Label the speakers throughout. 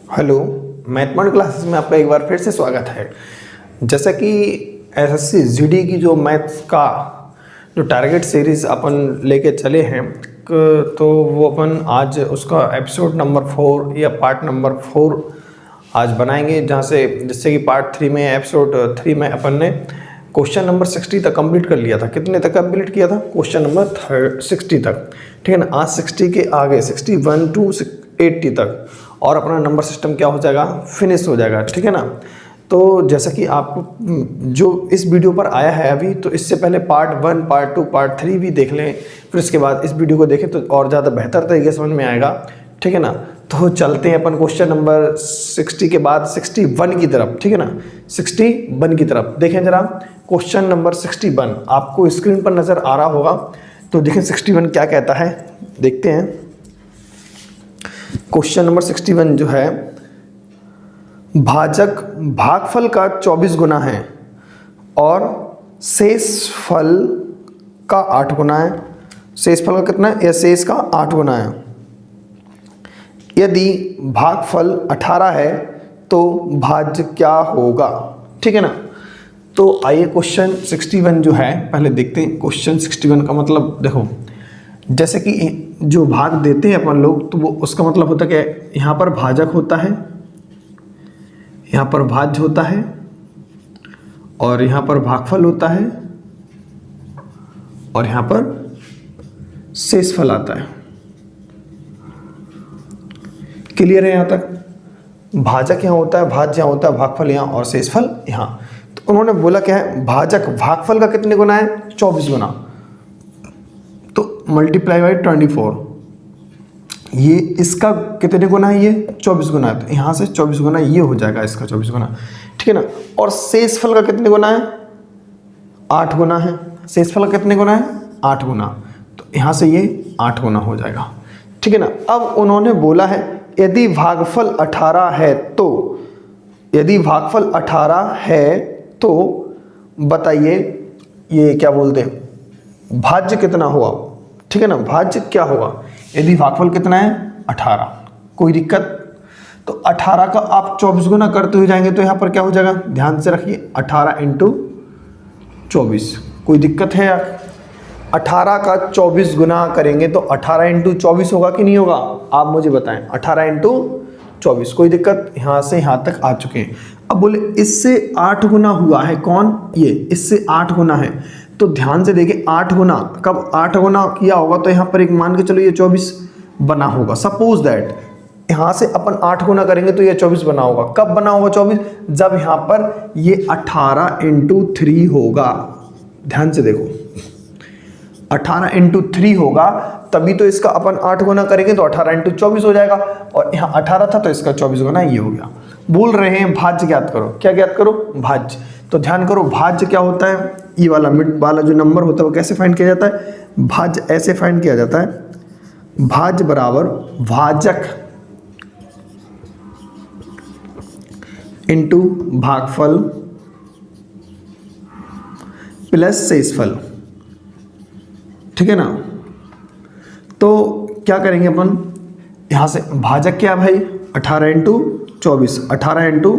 Speaker 1: Hello, mathematics classes में आपका एक बार फिर से स्वागत है। जैसा कि एसएससी जीडी की जो मैथ्स का जो टारगेट सीरीज़ अपन लेके चले हैं तो वो अपन आज उसका एपिसोड नंबर 4 या पार्ट नंबर 4 आज बनाएंगे, जहाँ से जिससे कि पार्ट 3 में एपिसोड 3 में अपन ने क्वेश्चन नंबर 60 तक कंप्लीट कर लिया था। कितने तक कंप्लीट किया था? क्वेश्चन नंबर 60 तक, ठीक है ना। आज 60 के आगे 61 to 80 तक और अपना नंबर सिस्टम क्या हो जाएगा, फिनिश हो जाएगा, ठीक है ना। तो जैसा कि आपको जो इस वीडियो पर आया है अभी, तो इससे पहले पार्ट 1, पार्ट 2, पार्ट 3 भी देख लें, फिर इसके बाद इस वीडियो को देखें तो और ज़्यादा बेहतर तरीके से समझ में आएगा, ठीक है ना। तो चलते हैं अपन क्वेश्चन नंबर 60 के बाद 61 की तरफ, ठीक है ना। 61 की तरफ देखें जरा। क्वेश्चन नंबर 61 आपको स्क्रीन पर नज़र आ रहा होगा, तो देखें 61 क्या कहता है, देखते हैं। क्वेश्चन नंबर 61 जो है, भाजक भागफल का 24 गुना है और शेषफल का 8 गुना है। शेषफल का कितना है? या शेष का 8 गुना है। यदि भागफल 18 है तो भाज्य क्या होगा, ठीक है ना। तो आइए क्वेश्चन 61 जो है पहले देखते हैं। क्वेश्चन 61 का मतलब देखो, जैसे कि जो भाग देते हैं अपन लोग, तो वो उसका मतलब होता है कि यहाँ पर भाजक होता है, यहाँ पर भाज्य होता है और यहाँ पर भागफल होता है और यहाँ पर शेषफल आता है। क्लियर है यहाँ तक? भाजक यहाँ होता है, भाज्य यहाँ होता है, भागफल यहाँ और शेषफल यहाँ। तो उन्होंने बोला क्या है, भाजक भागफल का कितने गुना है? 24 गुना। तो मल्टीप्लाई बाई 24, ये इसका कितने गुना है? ये 24 गुना है। तो यहाँ से 24 गुना ये हो जाएगा, इसका 24 गुना, ठीक है ना। और शेषफल का कितने गुना है? 8 गुना है। शेषफल का कितने गुना है? 8 गुना। तो यहाँ से ये 8 गुना हो जाएगा, ठीक है ना। अब उन्होंने बोला है यदि भागफल 18 है तो, यदि भागफल 18 है तो बताइए ये क्या बोलते हैं, भाज्य कितना हुआ, ठीक है ना। भाज्य क्या होगा? यदि भागफल कितना है? 18। कोई दिक्कत? तो 18 का आप 24 गुना करते हुए जाएंगे तो यहाँ पर क्या हो जाएगा, ध्यान से रखिए, 18 इंटू 24। कोई दिक्कत है यार? 18 का 24 गुना करेंगे तो 18 इंटू 24 होगा कि नहीं होगा, आप मुझे बताएं। 18 इंटू 24, कोई दिक्कत? यहाँ से यहाँ तक आ चुके हैं। अब बोले इससे 8 गुना हुआ है, कौन? ये इससे 8 गुना है। तो ध्यान से देखिए, 8 गुना कब 8 गुना किया होगा, तो यहाँ पर एक मान के चलो ये 24 बना होगा। सपोज दैट यहाँ से अपन 8 गुना करेंगे तो ये 24 बना होगा। कब बना होगा 24? जब यहाँ पर ये 18 इंटू 3 होगा। ध्यान से देखो, 18 इंटू 3 होगा, तभी तो इसका अपन 8 गुना करेंगे तो 18 इंटू 24 हो जाएगा। और यहाँ 18 था तो इसका 24 गुना ये हो गया। बोल रहे हैं भाज्य ज्ञात करो। क्या ज्ञात करो? भाज्य। तो ध्यान करो, भाज्य क्या होता है? ये वाला मिड वाला जो नंबर होता है वो कैसे फाइंड किया जाता है? भाज्य ऐसे फाइंड किया जाता है, भाज्य बराबर भाजक इंटू भागफल प्लस शेषफल, ठीक है ना। तो क्या करेंगे अपन, यहाँ से भाजक क्या भाई? 18 इंटू 24, 18 इंटू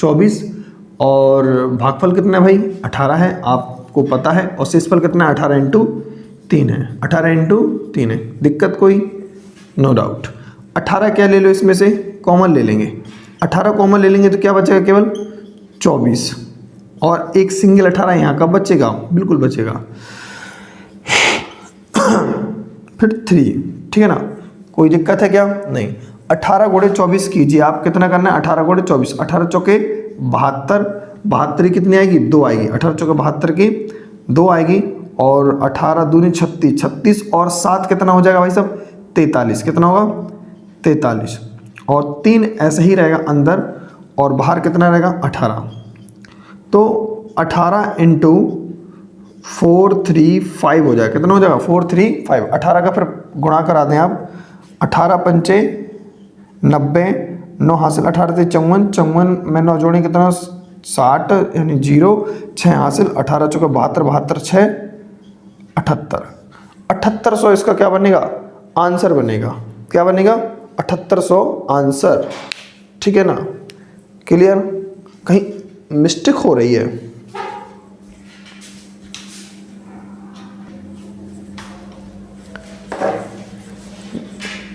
Speaker 1: 24, और भागफल कितना है भाई? 18 है, आपको पता है। और शेषफल कितना है? 18 इंटू 3 है। 18 इंटू 3 है। दिक्कत कोई? No doubt. 18 क्या ले लो, इसमें से कॉमन ले लेंगे। 18 कॉमन ले लेंगे तो क्या बचेगा? केवल 24, और एक सिंगल 18 यहाँ का बचेगा, बिल्कुल बचेगा। फिर 3, ठीक है ना। कोई दिक्कत है क्या? नहीं। 18 गुणे 24 कीजिए आप, कितना करना है? 18 गुणे 24, 18 चौके 72, 72 कितनी आएगी? 2 आएगी। 18 चौके 72 की 2 आएगी, और 18 दूनी 36, 36 और 7 कितना हो जाएगा भाई साहब? 43। कितना होगा? 43। और 3 ऐसे ही रहेगा अंदर, और बाहर कितना रहेगा? 18। तो 18 इंटू 435 हो जाएगा। कितना हो जाएगा? 435। 18 का फिर गुणा करा दें आप, 18 पंचे 90, 9 हासिल, 18 से 54, 54 में 9 जोड़े कितना? 60, यानी 0, 6 हासिल, 18 चौके 72, 72 6 78, 7800 इसका क्या बनेगा? आंसर बनेगा। क्या बनेगा? 7800 आंसर। ठीक है ना, क्लियर, कहीं मिस्टेक हो रही है।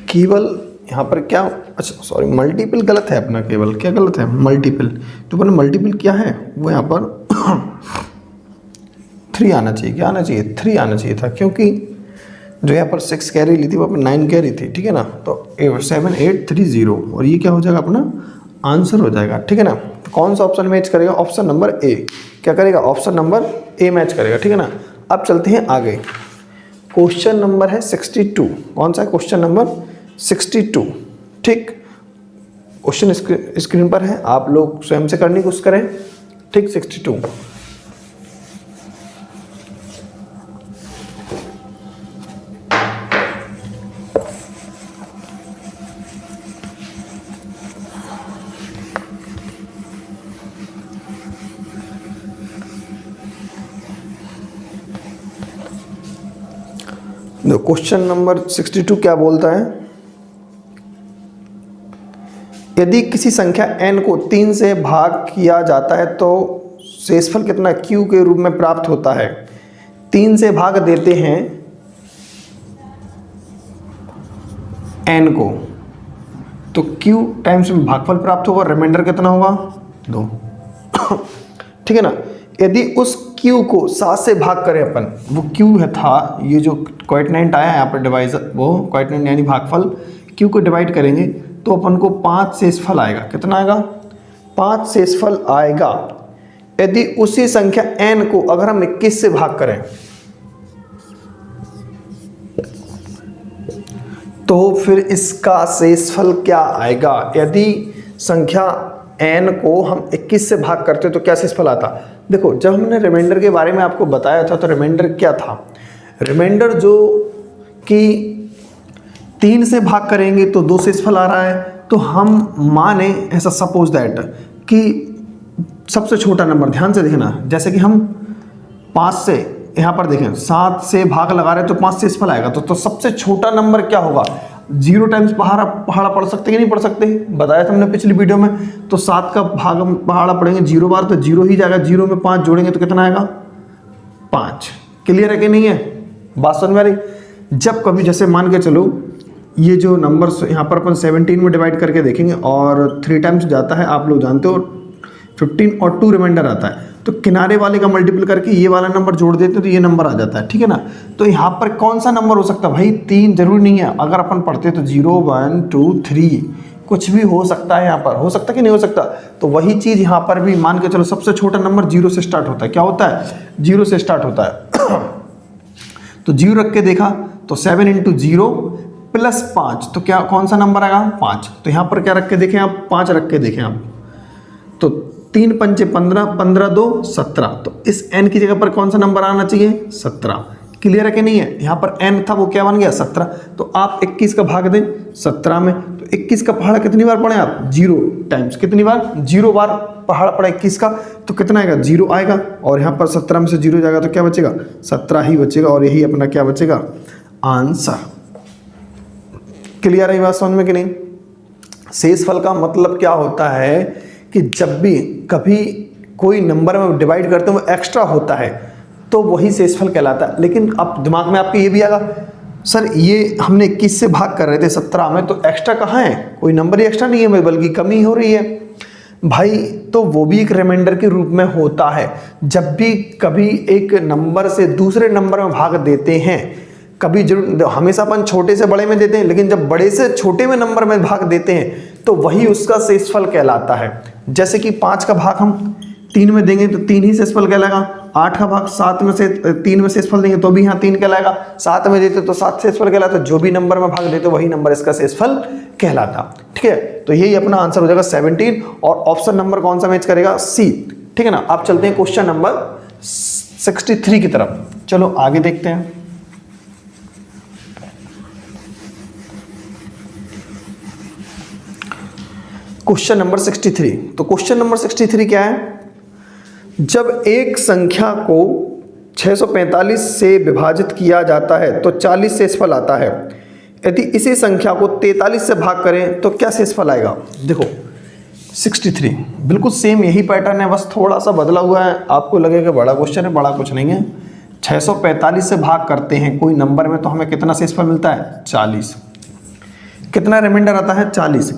Speaker 1: केवल यहाँ पर क्या, अच्छा सॉरी मल्टीपल गलत है अपना, केवल क्या गलत है, मल्टीपल, तो अपना मल्टीपल क्या है वो यहाँ पर 3 आना चाहिए, क्या आना चाहिए, 3 आना चाहिए था, क्योंकि जो यहाँ पर 6 कैरी ली थी वहाँ पर 9 कैरी थी, ठीक है ना, तो 7 8 3 0 और ये क्या हो जाएगा अपना आंसर हो जाएगा, ठीक है ना। तो कौन सा ऑप्शन मैच करेगा, ऑप्शन नंबर ए, क्या करेगा, ऑप्शन नंबर ए मैच करेगा, ठीक है ना। अब चलते हैं आगे, क्वेश्चन नंबर है 62, कौन सा है, क्वेश्चन नंबर 62, ठीक, क्वेश्चन स्क्रीन पर है, आप लोग स्वयं से करने की कोशिश करें, ठीक। 62 क्वेश्चन नंबर 62 क्या बोलता है, यदि किसी संख्या n को 3 से भाग किया जाता है तो शेषफल कितना q के रूप में प्राप्त होता है। 3 से भाग देते हैं n को तो q टाइम्स में भागफल प्राप्त होगा, रिमाइंडर कितना होगा 2, ठीक है ना। यदि उस q को 7 से भाग करें अपन, वो q है था, ये जो क्वाइटनेंट आया है यहाँ पर डिवाइजर, वो क्वाइटनेंट यानी भागफल, q को डिवाइड करेंगे तो अपन को 5 शेषफल आएगा, कितना आएगा, 5 शेषफल आएगा। यदि उसी संख्या n को अगर हम 21 से भाग करें तो फिर इसका शेषफल क्या आएगा। यदि संख्या n को हम 21 से भाग करते तो क्या शेषफल आता। देखो जब हमने रिमाइंडर के बारे में आपको बताया था तो रिमाइंडर क्या था, रिमाइंडर जो कि 3 से भाग करेंगे तो 2 शेषफल आ रहा है, तो हम माने ऐसा सपोज दैट कि सबसे छोटा नंबर, ध्यान से देखना, जैसे कि हम 5 से यहाँ पर देखें 7 से भाग लगा रहे हैं तो 5 शेषफल आएगा, तो सबसे छोटा नंबर क्या होगा, 0 टाइम्स पहाड़ा पढ़ सकते कि नहीं पढ़ सकते, बताया था हमने पिछली वीडियो में। तो 7 का भाग हम पहाड़ा पढ़ेंगे 0 बार तो 0 ही जाएगा, 0 में 5 जोड़ेंगे तो कितना आएगा 5। क्लियर है कि नहीं है, बात समझ में आ रही। जब कभी जैसे मान के चलो ये जो नंबर यहाँ पर अपन 17 में डिवाइड करके देखेंगे और 3 टाइम्स जाता है, आप लोग जानते हो 15 और 2 रिमाइंडर आता है, तो किनारे वाले का मल्टीपल करके ये वाला नंबर जोड़ देते हैं तो ये नंबर आ जाता है, ठीक है ना। तो यहाँ पर कौन सा नंबर हो सकता है भाई, 3 जरूरी नहीं है, अगर अपन पढ़ते तो 0 1 2 3 कुछ भी हो सकता है, यहाँ पर हो सकता कि नहीं हो सकता। तो वही चीज़ यहाँ पर भी मान के चलो सबसे छोटा नंबर 0 से स्टार्ट होता है, क्या होता है 0 से स्टार्ट होता है। तो 0 रख के देखा तो 7 × 0 + 5 तो क्या कौन सा नंबर आएगा 5। तो यहाँ पर क्या रख के देखें आप, 5 रख के देखें आप, तो 3 × 5 = 15, 15 × 2 = 17, तो इस n की जगह पर कौन सा नंबर आना चाहिए 17। क्लियर है कि नहीं है, यहाँ पर n था वो क्या बन गया 17, तो आप 21 का भाग दें 17 में, तो 21 का पहाड़ा कितनी बार पढ़े आप 0 टाइम्स, कितनी बार 0 बार पहाड़ा पड़ा 21 का, तो कितना आएगा 0 आएगा, और यहाँ पर 17 में से 0 जाएगा तो क्या बचेगा 17 ही बचेगा, और यही अपना क्या बचेगा आंसर। क्लियर है बात समझ में कि नहीं। शेषफल का मतलब क्या होता है कि जब भी कभी कोई नंबर में डिवाइड करते हैं वो एक्स्ट्रा होता है तो वही शेषफल कहलाता है। लेकिन अब दिमाग में आपके ये भी आएगा सर ये हमने 21 से भाग कर रहे थे 17 में, तो एक्स्ट्रा कहाँ है, कोई नंबर ही एक्स्ट्रा नहीं है बल्कि कमी हो रही है भाई, तो वो भी एक रिमाइंडर के रूप में होता है। जब भी कभी एक नंबर से दूसरे नंबर में भाग देते हैं, कभी जरूर हमेशा अपन छोटे से बड़े में देते हैं, लेकिन जब बड़े से छोटे में नंबर में भाग देते हैं तो वही उसका शेषफल कहलाता है। जैसे कि 5 का भाग हम 3 में देंगे तो 3 ही शेषफल कहलाएगा, 8 का भाग 7 में से 3 में शेषफल देंगे तो भी यहाँ 3 कहलाएगा, 7 में देते तो 7 शेषफल कहलाता, जो भी नंबर में भाग देते वही नंबर इसका शेषफल कहलाता। ठीक है, तो यही अपना आंसर हो जाएगा 17, और ऑप्शन नंबर कौन सा मैच करेगा सी। ठीक है ना। अब चलते हैं क्वेश्चन नंबर 63 की तरफ, चलो आगे देखते हैं। Question number 63। तो क्वेश्चन नंबर 63 क्या है, जब एक संख्या को 645 से विभाजित किया जाता है तो 40 शेषफल आता है। यदि इसी संख्या को 43 से भाग करें तो क्या शेषफल आएगा। देखो 63, बिल्कुल सेम यही पैटर्न है, बस थोड़ा सा बदला हुआ है। आपको लगेगा बड़ा क्वेश्चन है, बड़ा कुछ नहीं है। 645 से भाग करते हैं कोई नंबर में तो हमें कितना शेषफल मिलता है? 40। कितना रिमाइंडर आता है? 40।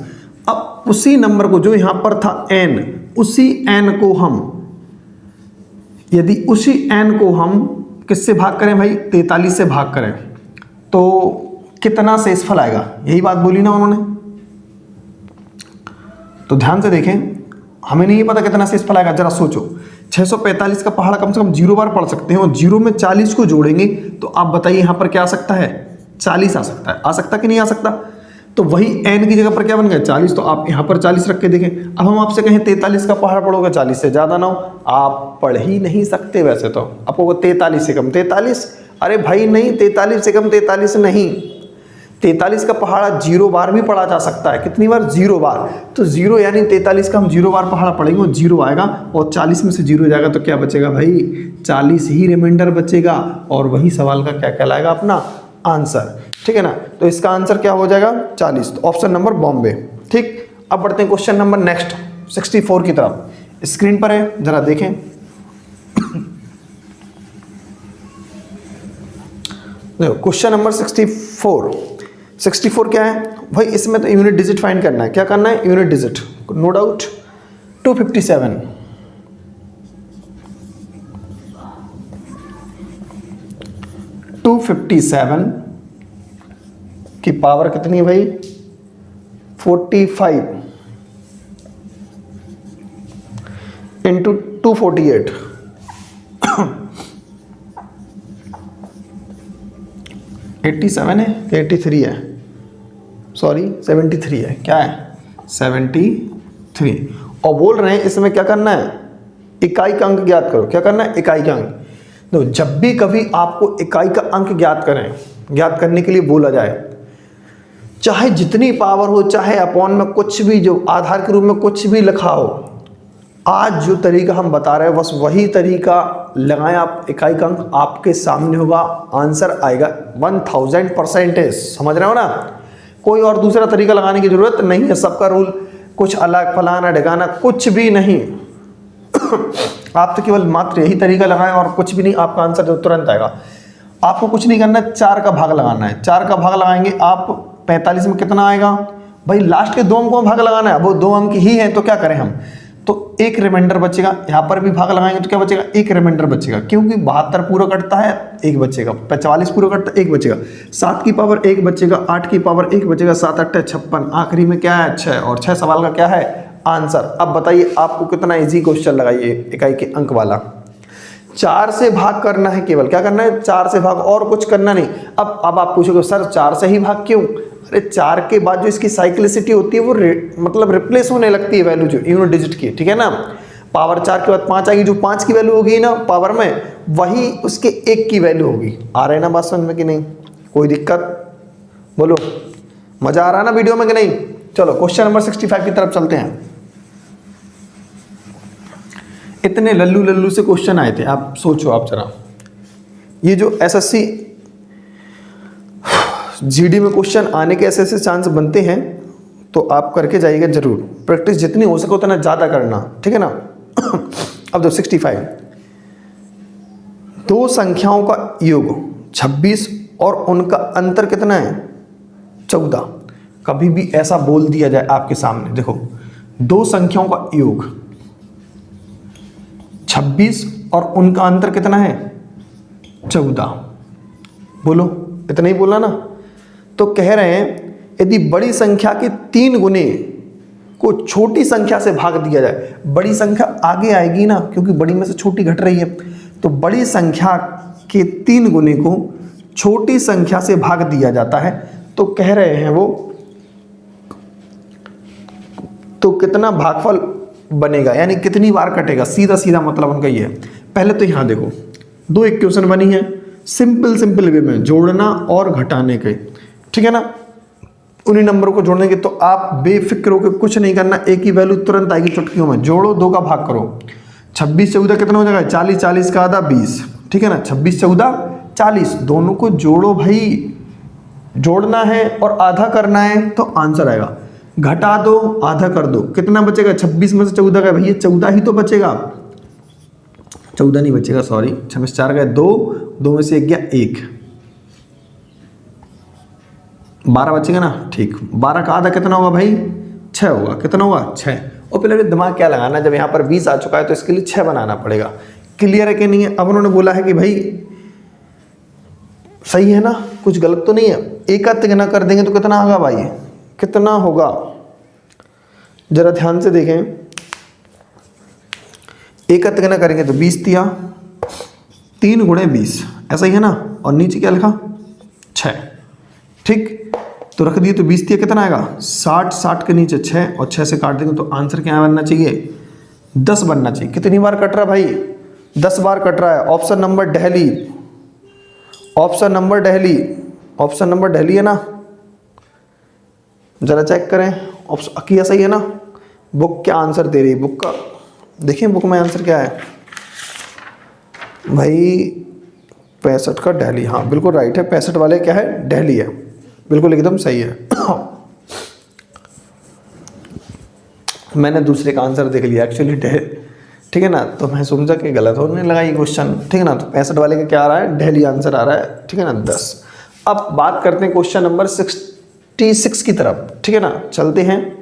Speaker 1: अब उसी नंबर को जो यहां पर था n, उसी n को हम, यदि उसी n को हम किससे भाग करें भाई? 43 से भाग करें तो कितना शेषफल आएगा? यही बात बोली ना उन्होंने। तो ध्यान से देखें, हमें नहीं पता कितना शेषफल आएगा, जरा सोचो। 645 का पहाड़ा कम से कम 0 बार पढ़ सकते हैं और 0 में 40 को जोड़ेंगे तो आप बताइए यहां पर क्या आ सकता है? 40 आ सकता है। आ सकता कि नहीं आ सकता? तो वही n की जगह पर क्या बन गया? 40। तो आप यहां पर 40 रख के देखें। अब हम आपसे कहें 43 का पहाड़ पढ़ोगे, 40 से ज्यादा ना हो, आप पढ़ ही नहीं सकते। वैसे तो आपको 43 से कम 43, अरे भाई नहीं, 43 से कम 43 नहीं। 43 का पहाड़ा 0 बार भी पढ़ा जा सकता है। कितनी बार? 0 बार। तो 0 यानी 43 का हम 0 बार पहाड़ा पढ़ेंगे और 0 आएगा और 40 में से 0 जाएगा तो क्या बचेगा भाई? 40 ही रिमाइंडर बचेगा और वही सवाल का क्या कहलाएगा? अपना आंसर। ठीक है ना? तो इसका आंसर क्या हो जाएगा? 40। तो ऑप्शन नंबर बॉम्बे। ठीक, अब बढ़ते हैं क्वेश्चन नंबर नेक्स्ट 64 की तरफ। स्क्रीन पर है, जरा देखें। देखो क्वेश्चन नंबर 64 क्या है भाई? इसमें तो यूनिट डिजिट फाइंड करना है। क्या करना है? Unit digit, no doubt. 257 257 की पावर कितनी है भाई? 45 इंटू 248 87 है कि 83 है? सॉरी 73 है। क्या है? 73। और बोल रहे हैं इसमें क्या करना है? इकाई का अंक ज्ञात करो। क्या करना है? इकाई का अंक। तो जब भी कभी आपको इकाई का अंक ज्ञात करने के लिए बोला जाए, चाहे जितनी पावर हो, चाहे अपॉन में कुछ भी, जो आधार के रूप में कुछ भी लिखा हो, आज जो तरीका हम बता रहे हैं बस वही तरीका लगाएं आप। इकाई का अंक आपके सामने होगा, आंसर आएगा 1000%। समझ रहे हो ना? कोई और दूसरा तरीका लगाने की जरूरत नहीं है। सबका रूल कुछ अलग, फलाना ढिकाना कुछ भी नहीं। आप तो केवल मात्र यही तरीका लगाएं और कुछ भी नहीं, आपका आंसर जो तुरंत आएगा। आपको कुछ नहीं करना है, 4 का भाग लगाना है। 4 का भाग लगाएंगे आप, 45 में कितना आएगा भाई? लास्ट के 2 अंकों में भाग लगाना है। वो 2 अंक ही हैं तो क्या करें हम? तो एक रिमाइंडर बचेगा। यहाँ पर भी भाग लगाएंगे तो क्या बचेगा? एक रिमाइंडर बचेगा, क्योंकि 72 पूरा कटता है, 1 बचेगा। 45 पूरा कटता है, 1 बचेगा। 7 की पावर 1 बचेगा, 8 की पावर 1 बचेगा, 7 8 56। आखिरी में क्या है? 6। और 6 सवाल का क्या है? आंसर। अब बताइए आपको कितना इजी क्वेश्चन लगाइए इकाई के अंक वाला। 4 से भाग करना है, केवल क्या करना है? 4 से भाग, और कुछ करना नहीं। अब आप पूछोगे सर 4 से ही भाग क्यों? अरे 4 के बाद जो इसकी साइक्लिसिटी होती है वो मतलब रिप्लेस होने लगती है वैल्यू जो यूनिट डिजिट की। ठीक है ना? पावर 4 के बाद 5 आएगी, जो 5 की वैल्यू होगी ना पावर में, वही उसके 1 की वैल्यू होगी। आ रहे ना बात समझ में कि नहीं? कोई दिक्कत? बोलो, मजा आ रहा है ना वीडियो में कि नहीं? चलो क्वेश्चन नंबर 65 की तरफ चलते हैं। इतने लल्लू से क्वेश्चन आए थे, आप सोचो आप जरा। ये जो एसएससी जीडी में क्वेश्चन आने के ऐसे चांस बनते हैं तो आप करके जाइएगा जरूर। प्रैक्टिस जितनी हो सके उतना ज़्यादा करना। ठीक है ना? अब तो 65, 2 संख्याओं का योग 26 और उनका अंतर कितना है? 14। कभी भी ऐसा बोल दिया जाए आपके सामने, देखो 2 संख्याओं का योग 26 और उनका अंतर कितना है? 14। बोलो, इतना ही बोला ना? तो कह रहे हैं यदि बड़ी संख्या के 3 गुने को छोटी संख्या से भाग दिया जाए, बड़ी संख्या आगे आएगी ना, क्योंकि बड़ी में से छोटी घट रही है, तो बड़ी संख्या के 3 गुने को छोटी संख्या से भाग दिया जाता है, तो कह रहे हैं वो, तो कितना भागफल बनेगा, यानी कितनी बार कटेगा? सीधा सीधा मतलब उनका ये है। पहले तो यहां देखो 2 इक्वेशन बनी है, सिंपल वे में जोड़ना और घटाने के। ठीक है ना? उन्हीं नंबरों को जोड़ने के, तो आप बेफिक्र होकर कुछ नहीं करना, एक ही वैल्यू तुरंत आएगी चुटकियों में। जोड़ो, 2 का भाग करो, 26 14 कितना हो जाएगा? 40, 40 का आधा 20। ठीक है ना? 26 14 40, दोनों को जोड़ो भाई, जोड़ना है और आधा करना है तो आंसर आएगा। घटा दो, आधा कर दो, कितना बचेगा? 26 में से 14 गए भैया, 14 ही तो बचेगा, 14 नहीं बचेगा, सॉरी, 26 4 गए 2, 2 में से 1 गया 1, 12 बचेगा ना, ठीक। 12 का आधा कितना होगा भाई? 6 होगा, कितना होगा? 6। और पहले दिमाग क्या लगाना, जब यहाँ पर 20 आ चुका है तो इसके लिए 6 बनाना पड़ेगा। क्लियर है कि नहीं है? अब उन्होंने बोला है कि भाई सही है ना, कुछ गलत तो नहीं है। एक का तिगुना कर देंगे तो कितना होगा भाई? कितना होगा जरा ध्यान से देखें। एक का तिगुना करेंगे तो 20 दिया, 3 गुणे 20, ऐसा ही है ना। और नीचे क्या लिखा? 6, ठीक। तो रख दिए तो 20 दिया, कितना आएगा? 60, 60 के नीचे 6 और 6 से काट देंगे तो आंसर क्या बनना चाहिए? 10 बनना चाहिए। कितनी बार कट रहा है भाई? 10 बार कट रहा है। Option number Delhi, option number Delhi, option number Delhi है ना, जरा चेक करें ऑप्शन किया सही है ना। बुक क्या आंसर दे रही है? बुक का देखिए, बुक में आंसर क्या है भाई? 65 का दिल्ली, हाँ बिल्कुल राइट है। 65 वाले क्या है? दिल्ली है, बिल्कुल एकदम सही है। मैंने दूसरे का आंसर देख लिया एक्चुअली, ठीक है ना, तो मैं समझा कि गलत होने लगा ये क्वेश्चन, ठीक है ना। तो 65 वाले का क्या आ रहा है? दिल्ली आंसर आ रहा है, ठीक है ना, 10। अब बात करते हैं क्वेश्चन नंबर 66 की तरफ, ठीक है ना, चलते हैं।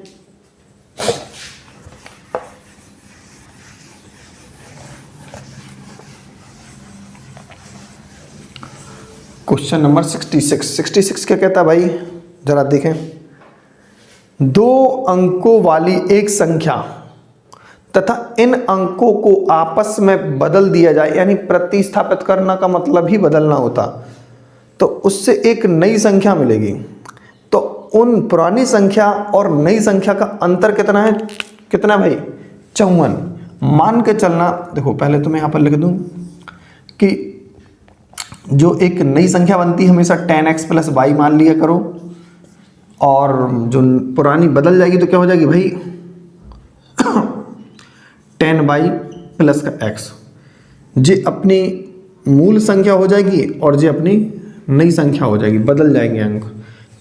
Speaker 1: क्वेश्चन नंबर 66 क्या कहता है भाई? जरा देखें। 2 अंकों वाली एक संख्या तथा इन अंकों को आपस में बदल दिया जाए, यानी प्रतिस्थापित करना का मतलब ही बदलना होता, तो उससे एक नई संख्या मिलेगी। तो उन पुरानी संख्या और नई संख्या का अंतर कितना है? कितना भाई? 54। मान के चलना, देखो पहले तो मैं यहाँ पर लिख दूं कि जो एक नई संख्या बनती है हमेशा 10x + y मान लिया करो, और जो पुरानी बदल जाएगी तो क्या हो जाएगी भाई? 10y + का x, ये अपनी मूल संख्या हो जाएगी और ये अपनी नई संख्या हो जाएगी, बदल जाएंगे अंक,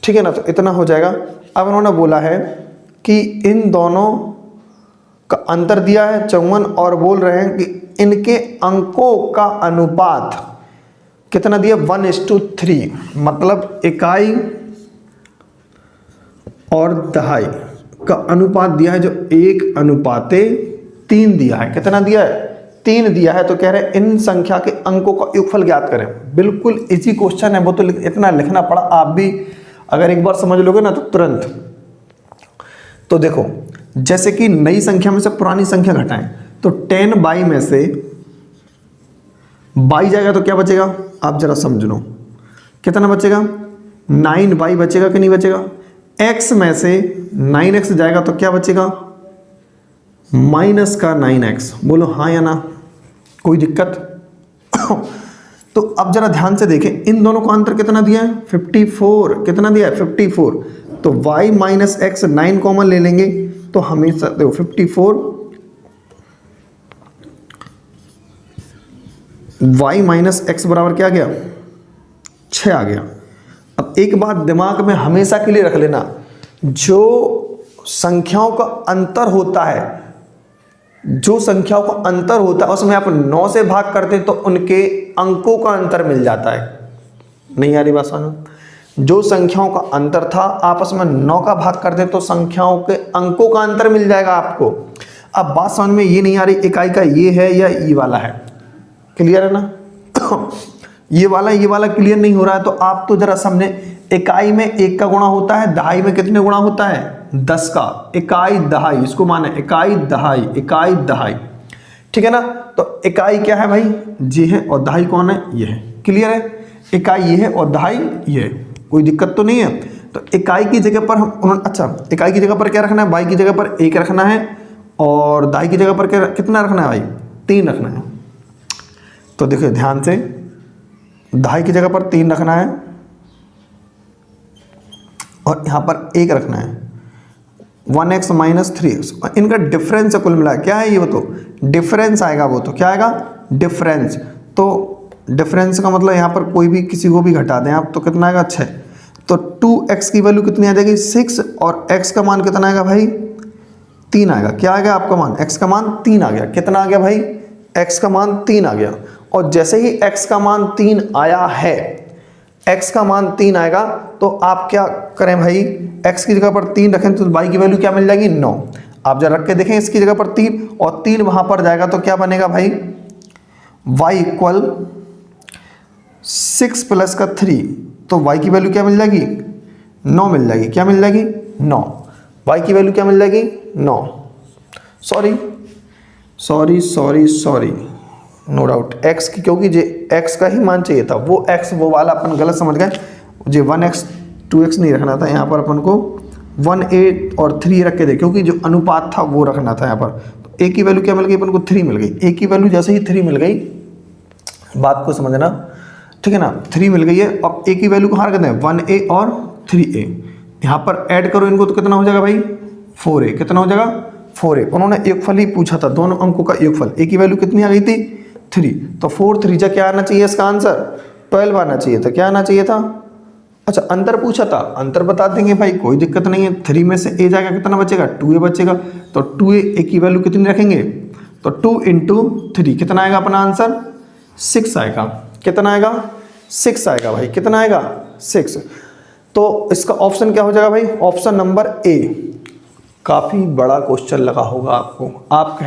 Speaker 1: ठीक है ना। तो इतना हो जाएगा। अब उन्होंने बोला है कि इन दोनों का अंतर दिया है 54 और बोल रहे हैं कि इनके अंकों का अनुपात कितना दिया? 1:3, मतलब इकाई और दहाई का अनुपात दिया है, जो 1:3 दिया है। कितना दिया है? 3 दिया है। तो कह रहे हैं इन संख्या के अंकों का योगफल ज्ञात करें। बिल्कुल इजी क्वेश्चन है, वो तो इतना लिखना पड़ा, आप भी अगर एक बार समझ लोगे ना तो तुरंत। तो देखो, जैसे कि नई संख्या में से पुरानी संख्या घटाएं, तो 10y में से y जाएगा तो क्या बचेगा? आप जरा समझ लो, कितना बचेगा? 9y बचेगा कि नहीं बचेगा? x में से 9x जाएगा तो क्या बचेगा? -9x। बोलो हाँ या ना, कोई दिक्कत? तो अब जरा ध्यान से देखें, इन दोनों का अंतर कितना दिया है? 54। कितना दिया है? 54। तो y - x 9 कॉमन ले लेंगे तो हमेशा देखो 54 y - x बराबर क्या आ गया? 6 आ गया। अब एक बात दिमाग में हमेशा के लिए रख लेना, जो संख्याओं का अंतर होता है, जो संख्याओं का अंतर होता है उसमें आप 9 से भाग करते हैं तो उनके अंकों का अंतर मिल जाता है। नहीं आ रही बात समझ? जो संख्याओं का अंतर था आपस में 9 का भाग कर दे तो संख्याओं के अंकों का अंतर मिल जाएगा आपको। अब बात समझ में ये नहीं आ रही इकाई का ये है या ये वाला है, क्लियर है ना? ये वाला क्लियर नहीं हो रहा है तो आप तो जरा समझे, इकाई में 1 का गुणा होता है, दहाई में कितने गुणा होता है? 10 का। इकाई दहाई, इसको माने इकाई दहाई, इकाई दहाई, ठीक है ना। तो इकाई क्या है भाई? जी है, और दहाई कौन है? ये है। क्लियर है? इकाई ये है और दहाई ये है, कोई दिक्कत तो नहीं है। तो इकाई की जगह पर हम अच्छा, इकाई की जगह पर क्या रखना है? y की जगह पर 1 रखना है और दहाई की जगह पर क्या कितना रखना है भाई? 3 रखना है। तो देखिए ध्यान से, दहाई की जगह पर 3 रखना है और यहाँ पर 1 रखना है। 1x - 3x, और इनका डिफरेंस है कुल मिला क्या है? ये वो तो डिफरेंस आएगा, वो तो क्या आएगा? डिफरेंस। तो डिफरेंस का मतलब यहाँ पर कोई भी किसी को भी घटा दें आप तो कितना आएगा? 6। तो 2x की वैल्यू कितनी आ जाएगी 6 और x का मान कितना आएगा भाई 3 आएगा। क्या आ गया आपका मान, x का मान 3 आ गया। कितना आ गया भाई, x का मान 3 आ गया। और जैसे ही x का मान 3 आया है, x का मान 3 आएगा तो आप क्या करें भाई, x की जगह पर 3 रखें तो y की वैल्यू क्या मिल जाएगी 9। आप जरा रख के देखें इसकी जगह पर 3 और 3 वहां पर जाएगा तो क्या बनेगा भाई, y इक्वल 6 प्लस का 3, तो y की वैल्यू क्या मिल जाएगी 9 मिल जाएगी। क्या मिल जाएगी 9, y की वैल्यू क्या मिल जाएगी 9। सॉरी नो डाउट x की, क्योंकि जे x का ही मान चाहिए था, वो x वो वाला अपन गलत समझ गए। जे 1x 2x नहीं रखना था, यहाँ पर अपन को 1 8 और 3 रख के दे, क्योंकि जो अनुपात था वो रखना था यहाँ पर। तो a की वैल्यू क्या मिल गई अपन को 3 मिल गई। a की वैल्यू जैसे ही 3 मिल गई, बात को समझना ठीक है ना, 3 मिल गई है। अब a की वैल्यू कहाँ रखते हैं 1a और 3a, यहाँ पर ऐड करो इनको तो कितना हो जाएगा भाई 4a। कितना हो जाएगा 4a। उन्होंने योगफल ही पूछा था, दोनों अंकों का योगफल। a की वैल्यू कितनी आ गई थी 3, तो 4 3 जा क्या आना चाहिए, इसका आंसर 12 आना चाहिए था। क्या आना चाहिए था, अच्छा अंतर पूछा था, अंतर बता देंगे भाई, कोई दिक्कत नहीं है। 3 में से a जाएगा कितना बचेगा 2a बचेगा, तो 2a की वैल्यू कितनी रखेंगे, तो 2 इंटू 3 कितना आएगा अपना आंसर 6 आएगा। कितना आएगा 6 आएगा भाई, कितना आएगा 6। तो इसका ऑप्शन क्या हो जाएगा भाई, ऑप्शन नंबर ए। काफ़ी बड़ा क्वेश्चन लगा होगा आपको, आप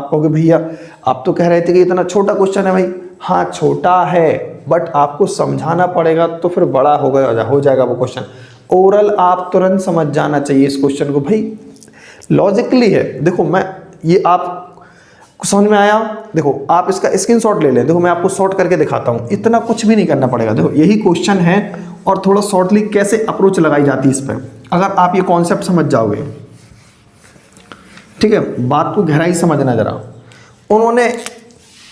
Speaker 1: कहोगे भैया आप तो कह रहे थे कि इतना छोटा क्वेश्चन है भाई। हाँ छोटा है, बट आपको समझाना पड़ेगा तो फिर बड़ा हो जाएगा वो क्वेश्चन। ओरल आप तुरंत समझ जाना चाहिए इस क्वेश्चन को भाई, लॉजिकली है। देखो मैं ये आप समझ में आया, देखो आप इसका स्क्रीनशॉट ले लें। देखो मैं आपको शॉर्ट करके दिखाता हूँ, इतना कुछ भी नहीं करना पड़ेगा। देखो यही क्वेश्चन है और थोड़ा शॉर्टली कैसे अप्रोच लगाई जाती है इस पर, अगर आप ये कॉन्सेप्ट समझ जाओगे ठीक है। बात को गहराई समझना जरा। उन्होंने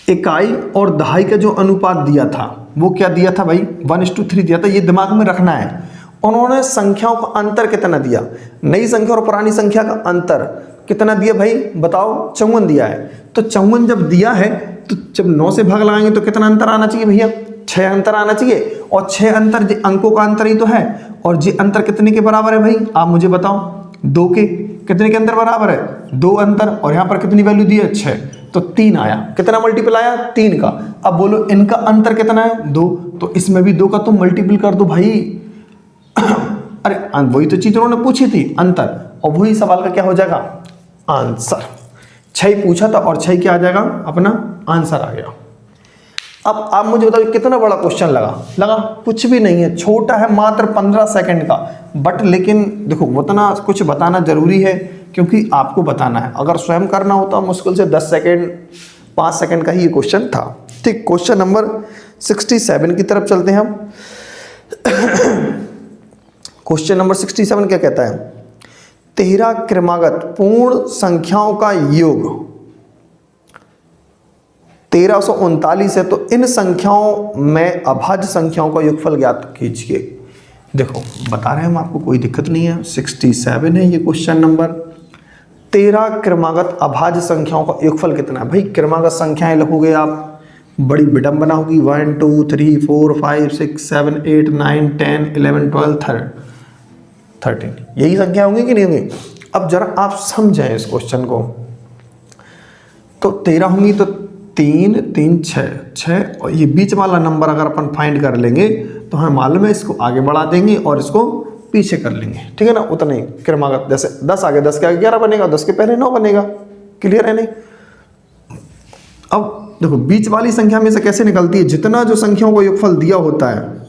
Speaker 1: इकाई और दहाई का जो अनुपात दिया था वो क्या दिया था भाई 1:3 दिया था, ये दिमाग में रखना है। उन्होंने संख्याओं का अंतर कितना दिया, नई संख्या और पुरानी संख्या का अंतर कितना दिया भाई बताओ, 54 दिया है। तो 54 जब दिया है तो जब 9 से भाग लगाएंगे तो कितना अंतर आना चाहिए भैया, 6 अंतर आना चाहिए। और 6 अंतर जे अंकों का अंतर ही तो है, और जे अंतर कितने के बराबर है भाई आप मुझे बताओ, 2 के। कितने के अंतर बराबर है 2 अंतर, और यहाँ पर कितनी वैल्यू दी है 6, तो 3 आया। कितना मल्टीपल आया 3 का। अब बोलो इनका अंतर कितना है 2, तो इसमें भी 2 का तुम मल्टीपल कर दो भाई। अरे वही तो चीज उन्होंने पूछी थी अंतर, और वही सवाल का क्या हो जाएगा आंसर। 6 पूछा था और 6 क्या आ जाएगा अपना आंसर आ गया। अब आप मुझे बताओ कितना बड़ा क्वेश्चन लगा कुछ भी नहीं है, छोटा है मात्र 15 सेकंड का, बट लेकिन देखो उतना कुछ बताना जरूरी है क्योंकि आपको बताना है। अगर स्वयं करना होता मुश्किल से 10 सेकंड 5 सेकंड का ही ये क्वेश्चन था। ठीक, क्वेश्चन नंबर 67 की तरफ चलते हैं हम। क्वेश्चन नंबर 67 क्या कहता है, 13 क्रमागत पूर्ण संख्याओं का योग 1339 है, तो इन संख्याओं में अभाज्य संख्याओं का योगफल ज्ञात कीजिए। देखो बता रहे हैं हम आपको, कोई दिक्कत नहीं है। 67 है ये क्वेश्चन नंबर। 13 क्रमागत अभाज्य संख्याओं का योगफल कितना है भाई। क्रमागत संख्याएं लिखोगे आप, बड़ी विडंबना होगी। 1 2 3 4 5 6 7 8 9 10 11 12 13 यही संख्या होंगी कि नहीं होंगी। अब जरा आप समझें इस क्वेश्चन को, तो 13 होंगी तो 3 3 6 और ये बीच वाला नंबर अगर अपन फाइंड कर लेंगे तो हमें मालूम है, इसको आगे बढ़ा देंगे और इसको पीछे कर लेंगे, ठीक है ना। उतना ही क्रमागत, जैसे 10 आगे 10 के आगे 11 बनेगा, 10 के पहले 9 बनेगा। क्लियर है नहीं। अब देखो बीच वाली संख्या में से कैसे निकलती है, जितना जो संख्याओं को योगफल दिया होता है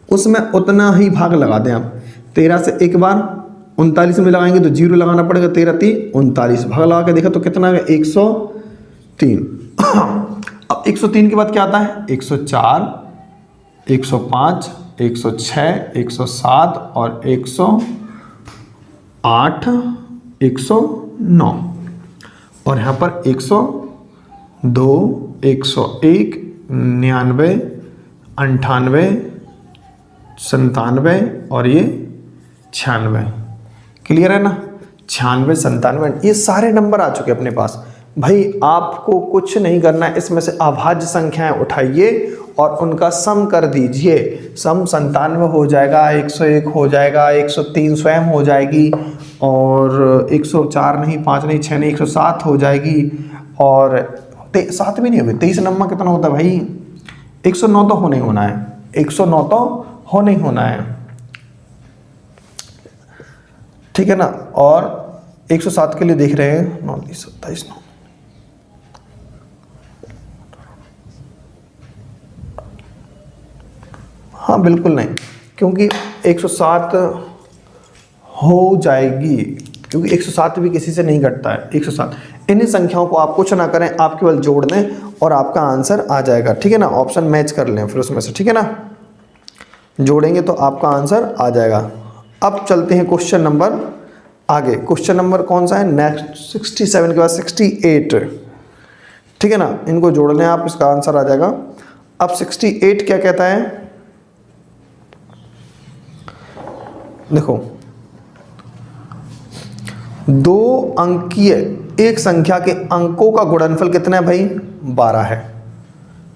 Speaker 1: उसमें उतना ही भाग लगा दें आप। 13 से एक बार 39 में लगाएंगे तो 0 लगाना पड़ेगा। 13 3 39 भाग लगा के देखा तो कितना आएगा 103। अब 103 के बाद क्या आता है 104 105 106 107 और 108 109 और यहाँ पर 102 101 99 98 97 और ये 96। क्लियर है ना। 96 97 ये सारे नंबर आ चुके अपने पास। भाई आपको कुछ नहीं करना है, इसमें से अभाज्य संख्याएं उठाइए और उनका सम कर दीजिए। सम 97 हो जाएगा, 101 हो जाएगा, 103 स्वयं हो जाएगी, और 104 नहीं, 5 नहीं, 6 नहीं, 107 हो जाएगी, और 7 भी नहीं होगी। 23 नंबर कितना होता है भाई? 109 तो हो नहीं होना है, 109 तो हो नहीं होना है, ठीक है ना। और 107 के लिए देख रहे हैं 9 30 27 9, हाँ बिल्कुल नहीं, क्योंकि 107 हो जाएगी, क्योंकि 107 भी किसी से नहीं घटता है। 107 इन्हीं संख्याओं को आप कुछ ना करें, आप केवल जोड़ दें और आपका आंसर आ जाएगा, ठीक है ना। ऑप्शन मैच कर लें फिर उसमें से, ठीक है ना, जोड़ेंगे तो आपका आंसर आ जाएगा। अब चलते हैं क्वेश्चन नंबर आगे। क्वेश्चन नंबर कौन सा है? नेक्स्ट 67 के बाद 68, ठीक है ना। इनको जोड़ लें आप, इसका आंसर आ जाएगा। अब 68 क्या कहता है? देखो, दो अंकीय एक संख्या के अंकों का गुणनफल कितना है भाई? 12 है,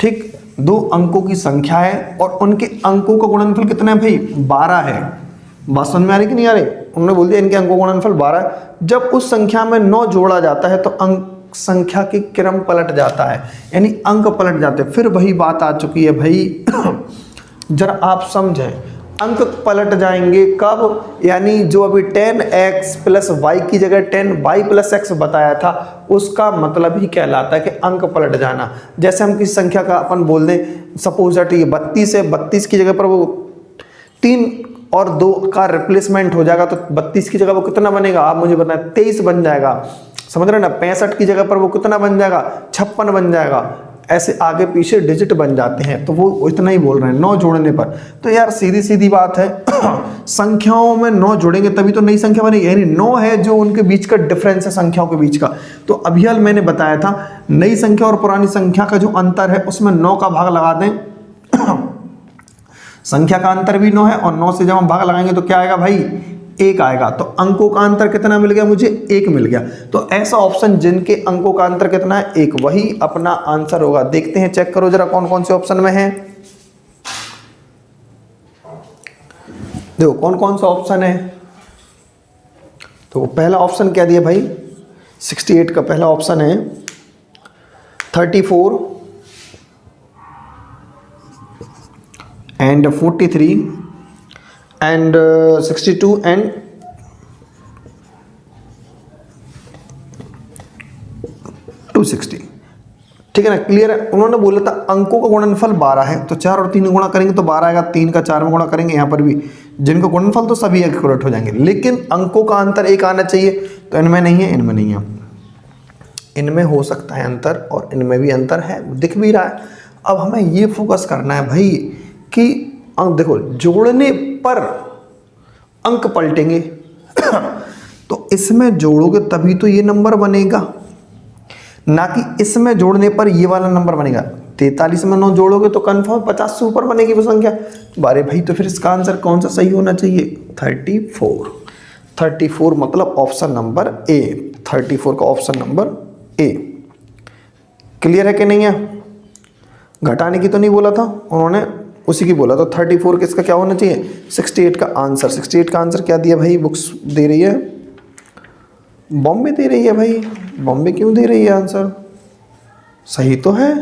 Speaker 1: ठीक। दो अंकों की संख्या है और उनके अंकों का गुणनफल कितना है भाई? 12 है। बात समझ में आ रही कि नहीं आ रही? उन्होंने बोल दिया इनके अंकों का गुणनफल 12 है। जब उस संख्या में 9 जोड़ा जाता है तो अंक संख्या के क्रम पलट जाता है, यानी अंक पलट जाते हैं। फिर वही बात आ चुकी है भाई जरा आप समझें, अंक पलट जाएंगे कब? यानी जो अभी 10x प्लस वाई की जगह 10y प्लस x बताया था, उसका मतलब ही कहलाता है कि अंक पलट जाना। जैसे हम किसी संख्या का अपन बोल दें, सपोज दैट ये 32 है, 32 की जगह पर वो 3 और 2 का रिप्लेसमेंट हो जाएगा, तो 32 की जगह वो कितना बनेगा? आप मुझे बताएं। 23 बन जाएगा, समझ रहे ना। 65 की जगह पर वो कितना बन जाएगा? 56 बन जाएगा। ऐसे आगे पीछे डिजिट बन जाते हैं, तो वो इतना ही बोल रहे हैं 9 जोड़ने पर। तो यार सीधी सीधी बात है संख्याओं में 9 जोड़ेंगे तभी तो नई संख्या बनेगी, यानी 9 है जो उनके बीच का डिफरेंस है, संख्याओं के बीच का। तो अभी हाल मैंने बताया था, नई संख्या और पुरानी संख्या का जो अंतर है उसमें 9 का भाग लगा दें संख्या का अंतर भी 9 है, और 9 से जब हम भाग लगाएंगे तो क्या आएगा भाई? 1 आएगा। तो अंकों का अंतर कितना मिल गया मुझे? 1 मिल गया। तो ऐसा ऑप्शन जिनके अंकों का अंतर कितना है? 1, वही अपना आंसर होगा। देखते हैं, चेक करो जरा कौन कौन से ऑप्शन में है। देखो कौन कौन सा ऑप्शन है। तो पहला ऑप्शन क्या दिया भाई? 68 का पहला ऑप्शन है 34 एंड 43 एंड 62 एंड 260, ठीक है ना। क्लियर है। उन्होंने बोला था अंकों का गुणनफल 12 है, तो 4 और 3 गुणा करेंगे तो 12 आएगा, 3 का 4 में गुणा करेंगे, यहाँ पर भी जिनका गुणनफल तो सभी एक्यूरेट हो जाएंगे, लेकिन अंकों का अंतर 1 आना चाहिए। तो इनमें नहीं है, इनमें नहीं है, इनमें हो सकता है अंतर और इनमें भी अंतर है, दिख भी रहा है। अब हमें ये फोकस करना है भाई कि देखो जोड़ने पर अंक पलटेंगे तो इसमें जोड़ोगे तभी तो ये नंबर बनेगा, ना कि इसमें जोड़ने पर ये वाला नंबर बनेगा। 43 में 9 जोड़ोगे तो कंफर्म 50 से ऊपर बनेगी वो संख्या। बारे भाई, तो फिर इसका आंसर कौन सा सही होना चाहिए? 34 मतलब ऑप्शन नंबर ए। 34 का ऑप्शन नंबर ए। क्लियर है कि नहीं है? घटाने की तो नहीं बोला था उन्होंने, उसी की बोला। तो 34 किसका क्या होना चाहिए? 68 का आंसर। 68 का आंसर क्या दिया भाई? बुक्स दे रही है, बॉम्बे दे रही है भाई। बॉम्बे क्यों दे रही है आंसर? सही तो है।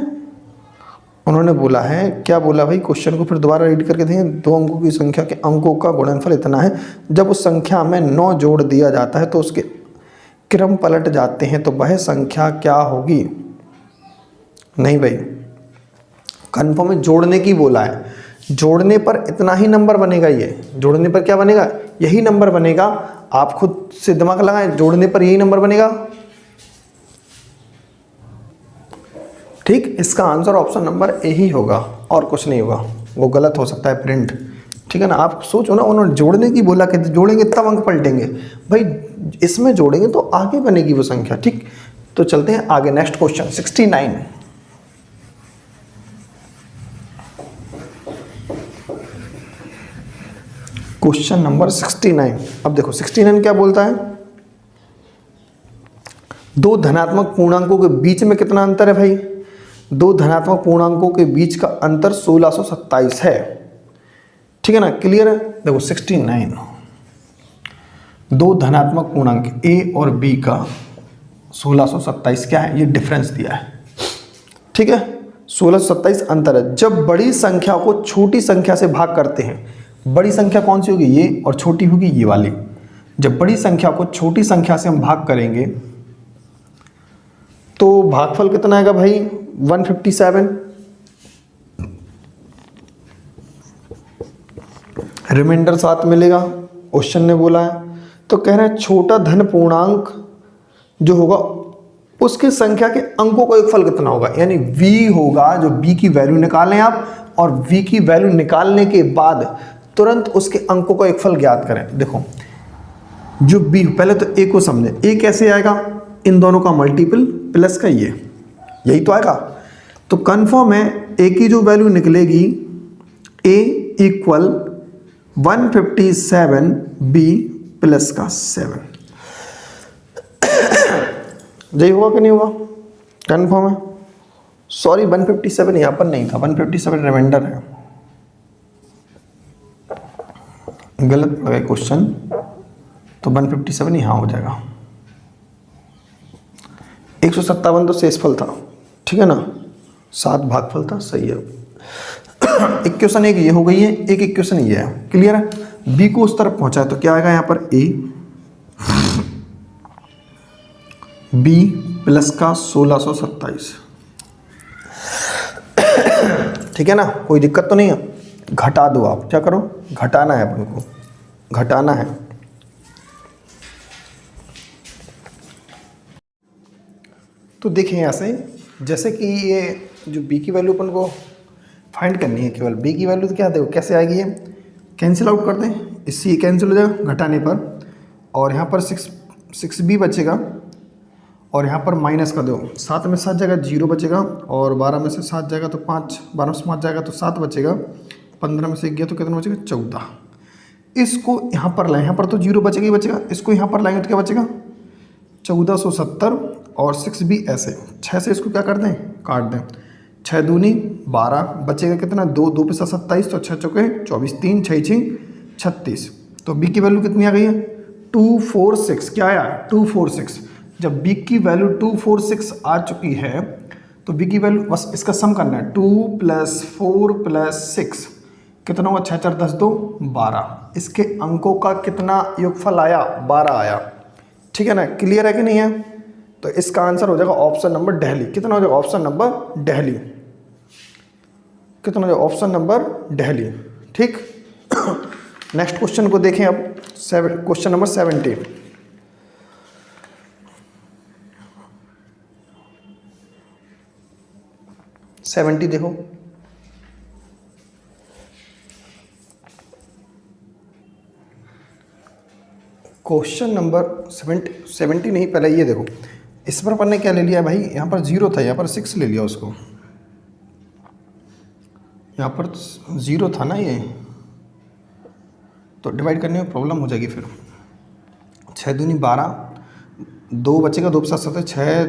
Speaker 1: उन्होंने बोला है, क्या बोला भाई? क्वेश्चन को फिर दोबारा रीड करके देखें। 2 अंकों की संख्या के अंकों का गुणनफल इतना है, जब उस संख्या में 9 जोड़ दिया जाता है तो उसके क्रम पलट जाते हैं, तो वह संख्या क्या होगी? नहीं भाई, कन्फर्म में जोड़ने की बोला है। जोड़ने पर इतना ही नंबर बनेगा। ये जोड़ने पर क्या बनेगा? यही नंबर बनेगा। आप खुद से दिमाग लगाएं, जोड़ने पर यही नंबर बनेगा। ठीक, इसका आंसर ऑप्शन नंबर ए ही होगा और कुछ नहीं होगा। वो गलत हो सकता है प्रिंट, ठीक है ना। आप सोचो ना, उन्होंने जोड़ने की बोला कि जोड़ेंगे तब अंक पलटेंगे। भाई इसमें जोड़ेंगे तो आगे बनेगी वो संख्या। ठीक, तो चलते हैं आगे। Next question 69। Question number 69। अब देखो 69 क्या बोलता है? दो धनात्मक पूर्णांकों के बीच में कितना अंतर है भाई? दो धनात्मक पूर्णांकों के बीच का अंतर 1627 है। ठीक है ना, क्लियर है? देखो 69, दो धनात्मक पूर्णांक a और b का 1627 क्या है? ये डिफरेंस दिया है। ठीक है, 1627 अंतर है। जब बड़ी संख्या को छोटी संख्या से भाग करते हैं, बड़ी संख्या कौन सी होगी? ये, और छोटी होगी ये वाली। जब बड़ी संख्या को छोटी संख्या से हम भाग करेंगे तो भागफल कितना आएगा भाई? 157। रिमाइंडर साथ मिलेगा, क्वेश्चन ने बोला है। तो कह रहे हैं छोटा धन पूर्णांक जो होगा उसके संख्या के अंकों का योगफल कितना होगा? यानी v होगा, जो b की वैल्यू निकालें आप, और v की वैल्यू निकालने के बाद तुरंत उसके अंकों का योगफल ज्ञात करें। देखो जो b, पहले तो a को समझे, a कैसे आएगा? इन दोनों का मल्टीपल प्लस का ये, यही तो आएगा। तो कन्फर्म है a की जो वैल्यू निकलेगी a इक्वल 157 b प्लस का 7। यही होगा कि नहीं होगा? कन्फर्म है? सॉरी 157 यहाँ पर नहीं था, 157 रिमाइंडर है, गलत लगा क्वेश्चन। तो 157 यहाँ हो जाएगा। 157 तो शेषफल था, ठीक है ना, 7 भागफल था, सही है। इक्वेशन एक ये हो गई है, एक इक्वेशन ये है, क्लियर है? बी को उस तरफ पहुंचा है तो क्या आएगा यहाँ पर? ए बी प्लस का 1627। ठीक है ना, कोई दिक्कत तो नहीं है? घटा दो आप, क्या करो? घटाना है अपन को, घटाना है। तो देखें यहाँ से, जैसे कि ये जो b की वैल्यू अपन को फाइंड करनी है, केवल b की वैल्यू तो क्या देखो कैसे आएगी? ये कैंसिल आउट कर दें, इससे ये कैंसिल हो जाएगा घटाने पर, और यहाँ पर 6b बचेगा, और यहाँ पर माइनस कर दो, 7 में 7 जाएगा 0 बचेगा, और 12 में से 7 जाएगा तो 5, 12 में से 5 जाएगा तो 7 बचेगा, 15 में से 1 गया तो कितना बचेगा? 14। इसको यहाँ पर लाएँ, यहाँ पर तो 0 बचेगा ही बचेगा, इसको यहाँ पर लाएंगे तो क्या बचेगा? 1470, और 6b ऐसे 6 से इसको क्या कर दें? काट दें। 6 दूनी 12, बचेगा कितना? 2, 2 पे 27, तो 6 चौके 24, 3 6 6 36। तो b की वैल्यू कितनी आ गई है? 246। क्या आया? 246। जब b की वैल्यू 246 आ चुकी है तो b की वैल्यू, बस इसका सम करना है, 2 + 4 + 6 कितना हुआ? 6 4 10 2 12। इसके अंकों का कितना योगफल आया? 12 आया। ठीक है ना, क्लियर है कि नहीं है? तो इसका आंसर हो जाएगा ऑप्शन नंबर दिल्ली। कितना हो जाएगा? Option number Delhi. कितना हो जाएगा? Option number Delhi. ठीक। नेक्स्ट क्वेश्चन को देखें अब, क्वेश्चन नंबर 70। देखो, क्वेश्चन नंबर 70 नहीं, पहले ये देखो, इस पर अपन ने क्या ले लिया भाई? यहाँ पर 0 था, यहाँ पर 6 ले लिया उसको, यहाँ पर 0 था ना ये, तो डिवाइड करने में प्रॉब्लम हो जाएगी फिर। 6 दूनी 12, 2 बचेगा, 2 के साथ 6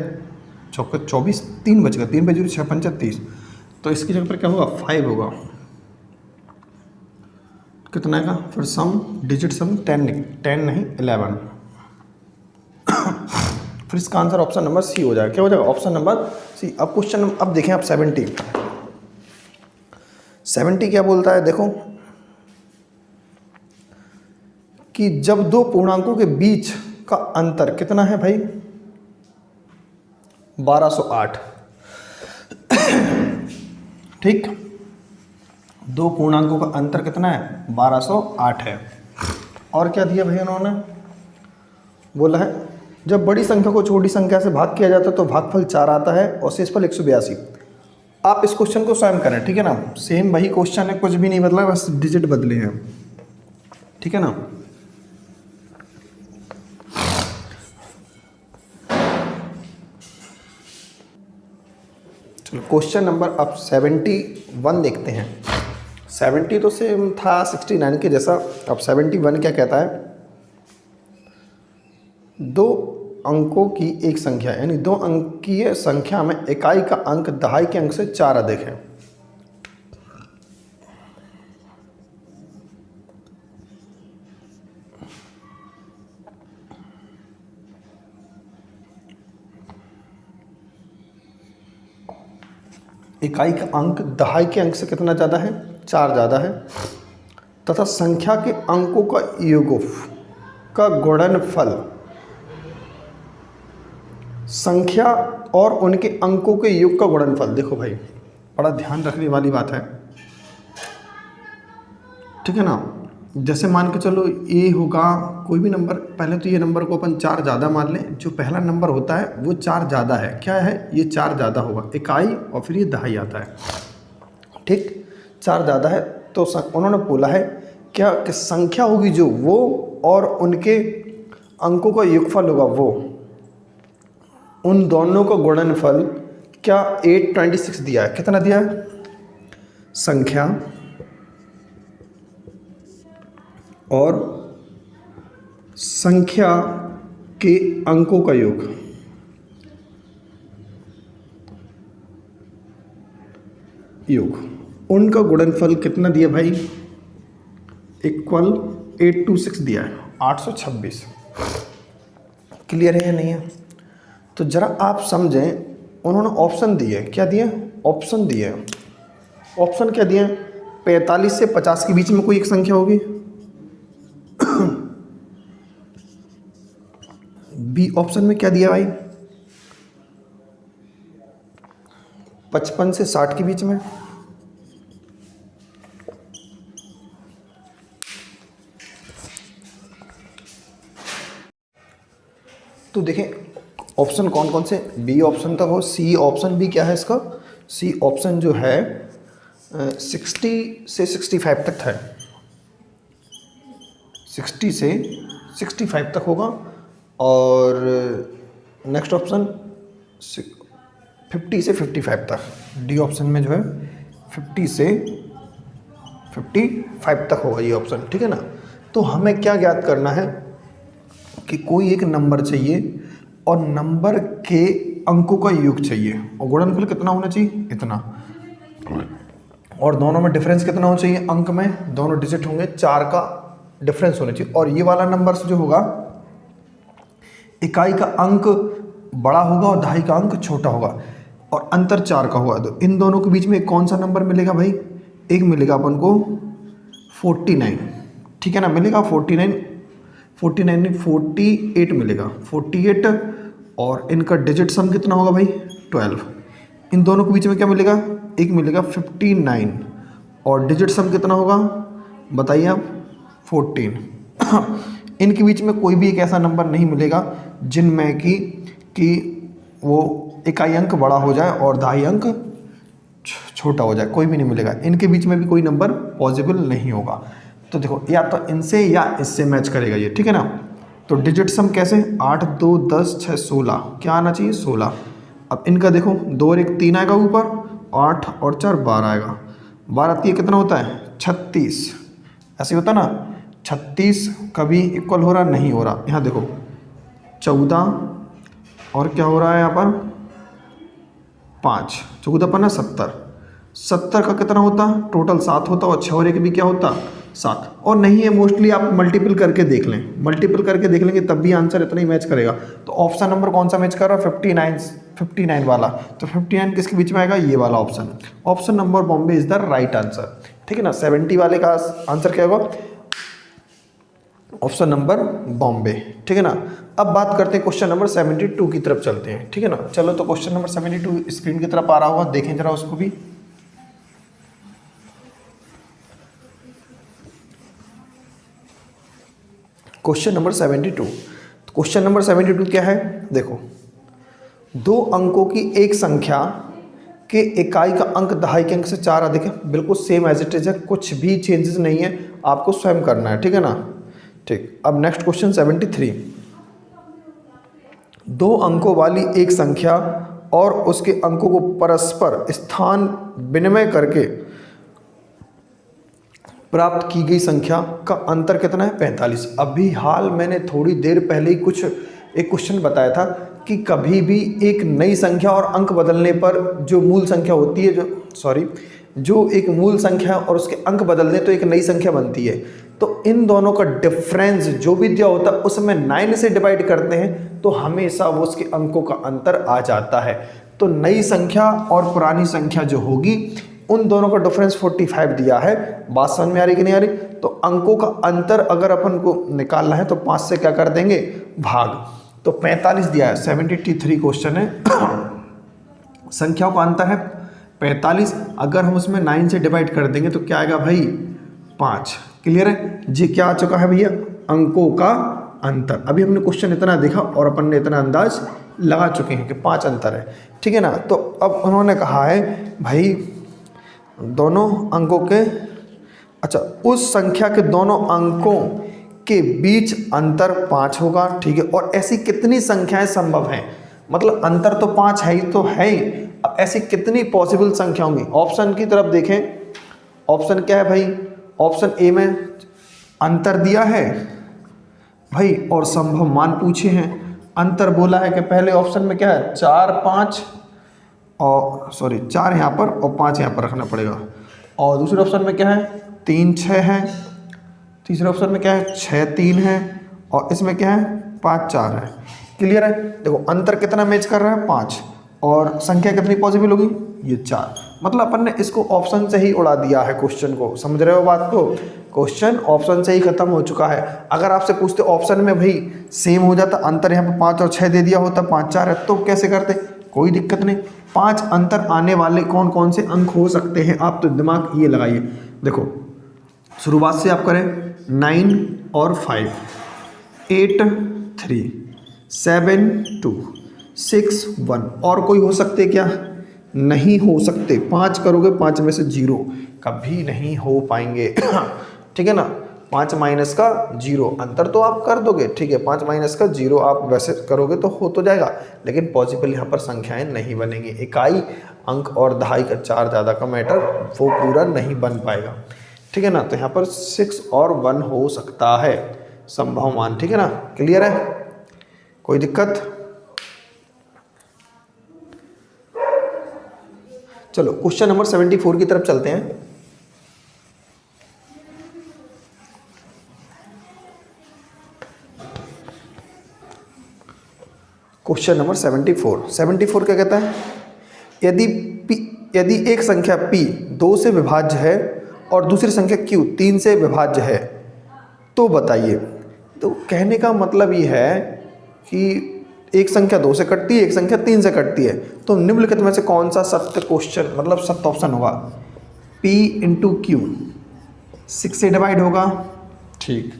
Speaker 1: चौके 24, 3 बचेगा, 3 पे 0 6 5 30, तो इसकी जगह पर क्या होगा? 5 होगा। कितना आएगा फिर? सम डिजिट सम 10 नहीं 11। फिर इसका आंसर ऑप्शन नंबर सी हो जाएगा। क्या हो जाएगा? Option number C. अब क्वेश्चन, अब देखें आप 70 क्या बोलता है? देखो कि जब दो पूर्णांकों के बीच का अंतर कितना है भाई? 1208। ठीक, दो पूर्णांकों का अंतर कितना है? 1208 है। और क्या दिया भाई उन्होंने? बोला है जब बड़ी संख्या को छोटी संख्या से भाग किया जाता है तो भागफल 4 आता है और शेषफल 182। आप इस क्वेश्चन को स्वयं करें, ठीक है ना, सेम वही क्वेश्चन है, कुछ भी नहीं बदला, बस डिजिट बदले हैं, ठीक है ना। चलो क्वेश्चन नंबर अब 71 देखते हैं। 70 तो सेम था 69 के जैसा। अब 71 क्या कहता है? दो अंकों की एक संख्या यानी 2 अंकीय संख्या में इकाई का अंक दहाई के अंक से 4 अधिक है। इकाई का अंक दहाई के अंक से कितना ज़्यादा है? 4 ज़्यादा है। तथा संख्या के अंकों का योग का गुणनफल, संख्या और उनके अंकों के योग का गुणनफल। देखो भाई, बड़ा ध्यान रखने वाली बात है, ठीक है ना। जैसे मान के चलो ये होगा कोई भी नंबर, पहले तो ये नंबर को अपन 4 ज़्यादा मान लें। जो पहला नंबर होता है वो 4 ज़्यादा है। क्या है? ये 4 ज़्यादा होगा, इकाई और फिर ये दहाई आता है, ठीक। 4 ज़्यादा है तो उन्होंने बोला है क्या कि संख्या होगी जो वो और उनके अंकों का योगफल होगा वो, उन दोनों का गुणनफल क्या 826 दिया है। कितना दिया है? संख्या और संख्या के अंकों का योग, उनका गुणनफल कितना दिया भाई? इक्वल 826 दिया है, 826। क्लियर है या नहीं है? तो ज़रा आप समझें, उन्होंने ऑप्शन दिए। क्या दिए? ऑप्शन दिए। ऑप्शन क्या दिए? 45 से 50 के बीच में कोई एक संख्या होगी। बी ऑप्शन में क्या दिया भाई? 55 से 60 के बीच में। तो देखें ऑप्शन कौन कौन से, बी ऑप्शन तक हो। सी ऑप्शन भी क्या है इसका? सी ऑप्शन जो है 60 से 65 तक है, 60 से 65 तक होगा। और नेक्स्ट ऑप्शन 50 से 55 तक। डी ऑप्शन में जो है 50 से 55 तक होगा ये ऑप्शन, ठीक है ना। तो हमें क्या ज्ञात करना है कि कोई एक नंबर चाहिए और नंबर के अंकों का योग चाहिए और गुणनफल कितना होना चाहिए? इतना। और दोनों में डिफरेंस कितना होना चाहिए? अंक में दोनों डिजिट होंगे, 4 का डिफरेंस होना चाहिए। और ये वाला नंबर जो होगा, इकाई का अंक बड़ा होगा और दहाई का अंक छोटा होगा और अंतर 4 का होगा। तो इन दोनों के बीच में कौन सा नंबर मिलेगा भाई? एक मिलेगा अपन को 49, ठीक है ना। मिलेगा 49 नहीं 48 मिलेगा, 48। और इनका डिजिट सम कितना होगा भाई? 12। इन दोनों के बीच में क्या मिलेगा? एक मिलेगा 59 और डिजिट सम कितना होगा बताइए आप? 14। इनके बीच में कोई भी एक ऐसा नंबर नहीं मिलेगा जिनमें कि वो इकाई अंक बड़ा हो जाए और दहाई अंक छोटा हो जाए, कोई भी नहीं मिलेगा। इनके बीच में भी कोई नंबर पॉसिबल नहीं होगा। तो देखो या तो इनसे या इससे मैच करेगा ये, ठीक है ना। तो डिजिट सम कैसे? 8 2 10 6 16, क्या आना चाहिए? 16। अब इनका देखो 2 और 1 3 आएगा ऊपर, 8 और 4 12 आएगा। 12 3 कितना होता है? 36। ऐसे होता ना, 36 कभी इक्वल हो रहा? नहीं हो रहा। यहाँ देखो 14 और क्या हो रहा है यहाँ पर? 5, 14 पर ना 70। 70 का कितना होता? टोटल 7 होता और 6 और 1 भी क्या होता? 7। और नहीं है मोस्टली आप मल्टीपल करके देख लें, मल्टीपल करके देख लेंगे तब भी आंसर इतना ही मैच करेगा। तो ऑप्शन नंबर कौन सा मैच कर रहा है? 59 वाला। तो 59 किसके बीच में आएगा? ये वाला option. Option number Bombay is the right answer, ठीक है ना। 70 वाले का आंसर क्या होगा? ऑप्शन नंबर बॉम्बे, ठीक है ना। अब बात करते हैं क्वेश्चन नंबर 72 की तरफ चलते हैं, ठीक है ना। चलो तो क्वेश्चन नंबर 72 स्क्रीन की तरफ आ रहा होगा, देखें जरा उसको भी। Question number 72। क्वेश्चन नंबर 72 क्या है? देखो 2 अंकों की एक संख्या के इकाई का अंक दहाई के अंक से 4 अधिक है। बिल्कुल सेम एज इट इज है, कुछ भी चेंजेस नहीं है, आपको स्वयं करना है, ठीक है ना। ठीक, अब नेक्स्ट क्वेश्चन 73। 2 अंकों वाली एक संख्या और उसके अंकों को परस्पर स्थान विनिमय करके प्राप्त की गई संख्या का अंतर कितना है? 45। अभी हाल मैंने थोड़ी देर पहले ही कुछ एक क्वेश्चन बताया था कि कभी भी एक नई संख्या और अंक बदलने पर जो मूल संख्या होती है, जो एक मूल संख्या और उसके अंक बदल दें तो एक नई संख्या बनती है। तो इन दोनों का डिफरेंस जो भी दिया होता है उसमें 9 से डिवाइड करते हैं तो हमेशा वो उसके अंकों का अंतर आ जाता है। तो नई संख्या और पुरानी संख्या जो होगी उन दोनों का डिफरेंस 45 दिया है। बात समझ में आ रही कि नहीं आ रही? तो अंकों का अंतर अगर अपन को निकालना है तो 5 से क्या कर देंगे, भाग। तो 45 दिया है, 73 क्वेश्चन है। संख्याओं का अंतर है 45, अगर हम उसमें 9 से डिवाइड कर देंगे तो क्या आएगा भाई, 5। क्लियर है जी? क्या आ चुका है भैया, अंकों का अंतर। अभी हमने क्वेश्चन इतना देखा और अपन ने इतना अंदाज लगा चुके हैं कि 5 अंतर है, ठीक है ना। तो अब उन्होंने कहा है भाई दोनों अंकों के, अच्छा उस संख्या के दोनों अंकों के बीच अंतर 5 होगा, ठीक है। और ऐसी कितनी संख्याएं संभव हैं, मतलब अंतर तो 5 है ही तो है ही, अब ऐसी कितनी पॉसिबल संख्या होंगी। ऑप्शन की तरफ देखें, ऑप्शन क्या है भाई, ऑप्शन ए में अंतर दिया है भाई और संभव मान पूछे हैं। अंतर बोला है कि पहले ऑप्शन में क्या है, 4 5 और 4 यहाँ पर और 5 यहाँ पर रखना पड़ेगा। और दूसरे ऑप्शन में क्या है, 3 6 है। तीसरे ऑप्शन में क्या है, 6 3 है। और इसमें क्या है, 5 4 है। क्लियर है? देखो अंतर कितना मैच कर रहा है, 5, और संख्या कितनी पॉसिबल होगी, ये 4। मतलब अपन ने इसको ऑप्शन से ही उड़ा दिया है क्वेश्चन को। समझ रहे हो बात को? क्वेश्चन ऑप्शन से ही खत्म हो चुका है। अगर आपसे पूछते ऑप्शन में भाई सेम हो जाता, अंतर यहाँ पर 5 और 6 दे दिया होता, 5 4 है, तो कैसे करते, कोई दिक्कत नहीं। 5 अंतर आने वाले कौन कौन से अंक हो सकते हैं, आप तो दिमाग ये लगाइए। देखो शुरुआत से आप करें, 9 और 5, 8 3, 7 2, 6 1, और कोई हो सकते क्या, नहीं हो सकते। 5 करोगे, 5 में से 0 कभी नहीं हो पाएंगे। ठीक है ना, 5 माइनस का 0 अंतर तो आप कर दोगे, ठीक है। 5 माइनस का 0 आप वैसे करोगे तो हो तो जाएगा, लेकिन पॉसिबल यहाँ पर संख्याएं नहीं बनेंगी। इकाई अंक और दहाई का 4 ज़्यादा का मैटर वो पूरा नहीं बन पाएगा, ठीक है ना। तो यहाँ पर 6 और 1 हो सकता है संभव मान, ठीक है ना। क्लियर है, कोई दिक्कत? चलो क्वेश्चन नंबर 74 की तरफ चलते हैं। क्वेश्चन नंबर 74 क्या कहता है, यदि एक संख्या p 2 से विभाज्य है और दूसरी संख्या q 3 से विभाज्य है तो बताइए। तो कहने का मतलब ये है कि एक संख्या 2 से कटती है, एक संख्या 3 से कटती है, तो निम्नलिखित में से कौन सा सत्य क्वेश्चन, मतलब सत्य ऑप्शन होगा। p इंटू क्यू 6 से डिवाइड होगा, ठीक।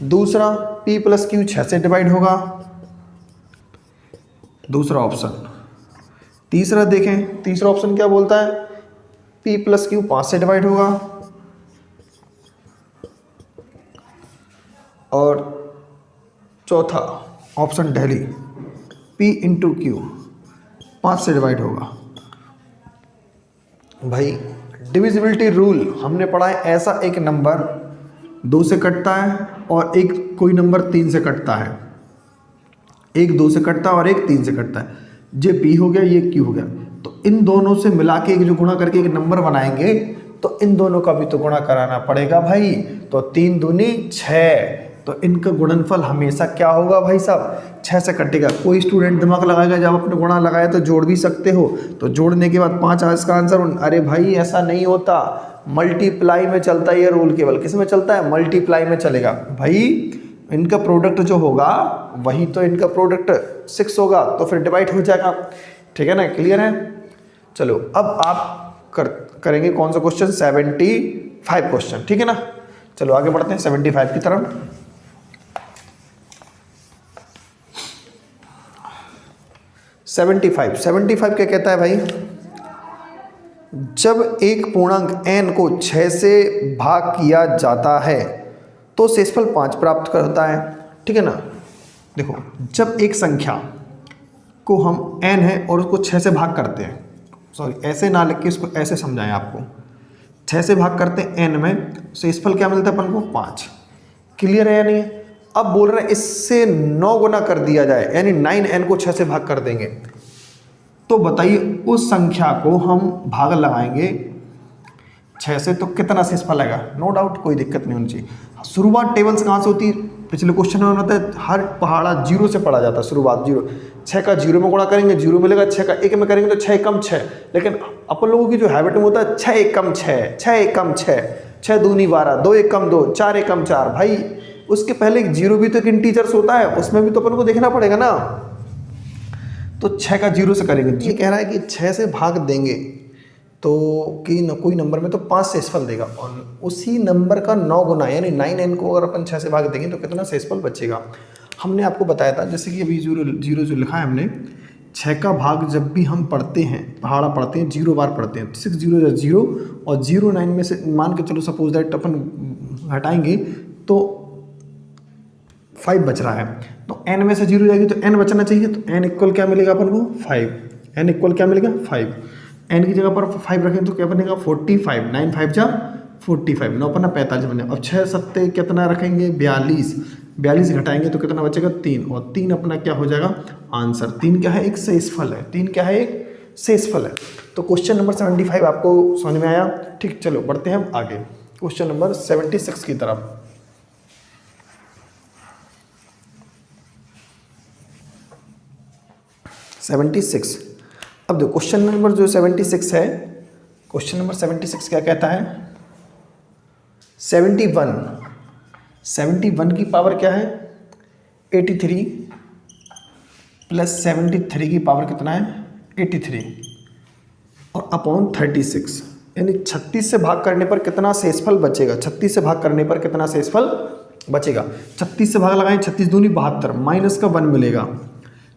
Speaker 1: दूसरा p प्लस क्यू 6 से डिवाइड होगा, दूसरा ऑप्शन। तीसरा देखें, तीसरा ऑप्शन क्या बोलता है, p प्लस क्यू 5 से डिवाइड होगा, और चौथा option daily p into Q 5 से डिवाइड होगा। भाई डिविजिबिलिटी रूल हमने पढ़ा है, ऐसा एक नंबर 2 से कटता है और एक कोई नंबर 3 से कटता है, एक 2 से कटता है और एक 3 से कटता है। ये p हो गया, ये q हो गया, तो इन दोनों से मिला के एक जो गुणा करके एक नंबर बनाएंगे तो इन दोनों का भी तो गुणा कराना पड़ेगा भाई। तो 3 दूनी 6, तो इनका गुणनफल हमेशा क्या होगा भाई साहब, 6 से कटेगा। कोई स्टूडेंट दिमाग लगाएगा, जब आपने गुणा लगाया तो जोड़ भी सकते हो, तो जोड़ने के बाद 5 इसका आंसर। अरे भाई ऐसा नहीं होता, मल्टीप्लाई में चलता है ये रूल, केवल किस में चलता है, मल्टीप्लाई में चलेगा भाई। इनका प्रोडक्ट जो होगा वही तो इनका प्रोडक्ट 6 होगा, तो फिर डिवाइड हो जाएगा, ठीक है ना। क्लियर है? चलो अब आप करेंगे कौन सा क्वेश्चन, 75 क्वेश्चन, ठीक है ना। चलो आगे बढ़ते हैं 75 की तरफ। 75 क्या कहता है भाई, जब एक पूर्णांक n को 6 से भाग किया जाता है तो शेषफल 5 प्राप्त करता है, ठीक है ना। देखो जब एक संख्या को हम n है और उसको 6 से भाग करते हैं, ऐसे ना लिख के इसको ऐसे समझाएं आपको, 6 से भाग करते हैं n में, शेषफल क्या मिलता है अपन को, 5। क्लियर है या नहीं है? अब बोल रहे हैं इससे 9 गुना कर दिया जाए, यानी 9n को 6 से भाग कर देंगे। तो बताइए उस संख्या को हम भाग लगाएंगे 6 से तो कितना शेषफल आएगा। नो डाउट, कोई दिक्कत नहीं होनी चाहिए। शुरुआत टेबल्स कहाँ से होती है? पिछले क्वेश्चन में होता है हर पहाड़ा 0 से पढ़ा जाता है। शुरुआत 0, 6 का 0 में गुणा करेंगे 0 मिलेगा, 6 का 1 में करेंगे तो 6 एकम 6। लेकिन अपन लोगों की जो हैबिट में होता है 6 एकम 6, 6 एकम 6, 6 दूनी 12, 2 एकम 2, 4 एकम 4। भाई उसके पहले 0 भी तो एक इंटीजर्स होता है, उसमें भी तो अपन को देखना पड़ेगा ना। तो 6 का 0 से करेंगे। ये कह रहा है कि 6 से भाग देंगे तो कि कोई नंबर में तो 5 शेषफल देगा, और उसी नंबर का 9 गुना यानी 9n को अगर अपन 6 से भाग देंगे तो कितना शेषफल बचेगा। हमने आपको बताया था, जैसे कि अभी 0 जो लिखा है हमने, 6 का भाग जब भी हम पढ़ते हैं, पहाड़ा पढ़ते हैं 0 बार पढ़ते हैं, 6 0 0 और 0 9 में से मान के चलो सपोज दैट अपन हटाएंगे तो 5 बच रहा है। तो n में से 0 जाएगी तो n बचना चाहिए, तो n इक्वल क्या मिलेगा अपन को 5। n इक्वल क्या मिलेगा 5। n की जगह पर 5 रखें तो क्या बनेगा 45। 9 5 जा 45, 9 पन्ना 45 बनेगा। अब 6 सत्ते कितना रखेंगे 42, 42 घटाएंगे तो कितना बचेगा 3, और 3 अपना क्या हो जाएगा आंसर। 3 क्या है एक शेषफल है, 3 क्या है एक शेषफल है। तो क्वेश्चन नंबर 75 आपको समझ में आया। ठीक, चलो बढ़ते हैं हम आगे क्वेश्चन नंबर 76 की तरफ। 76। अब देखो क्वेश्चन नंबर जो 76 है, क्वेश्चन नंबर 76 क्या कहता है 71 की पावर क्या है 83 प्लस 73 की पावर कितना है 83 और अपॉन 36, यानी 36 से भाग करने पर कितना शेषफल बचेगा। 36 से भाग करने पर कितना शेषफल बचेगा। 36 से भाग लगाएं, 36 दूनी 72, माइनस का 1 मिलेगा।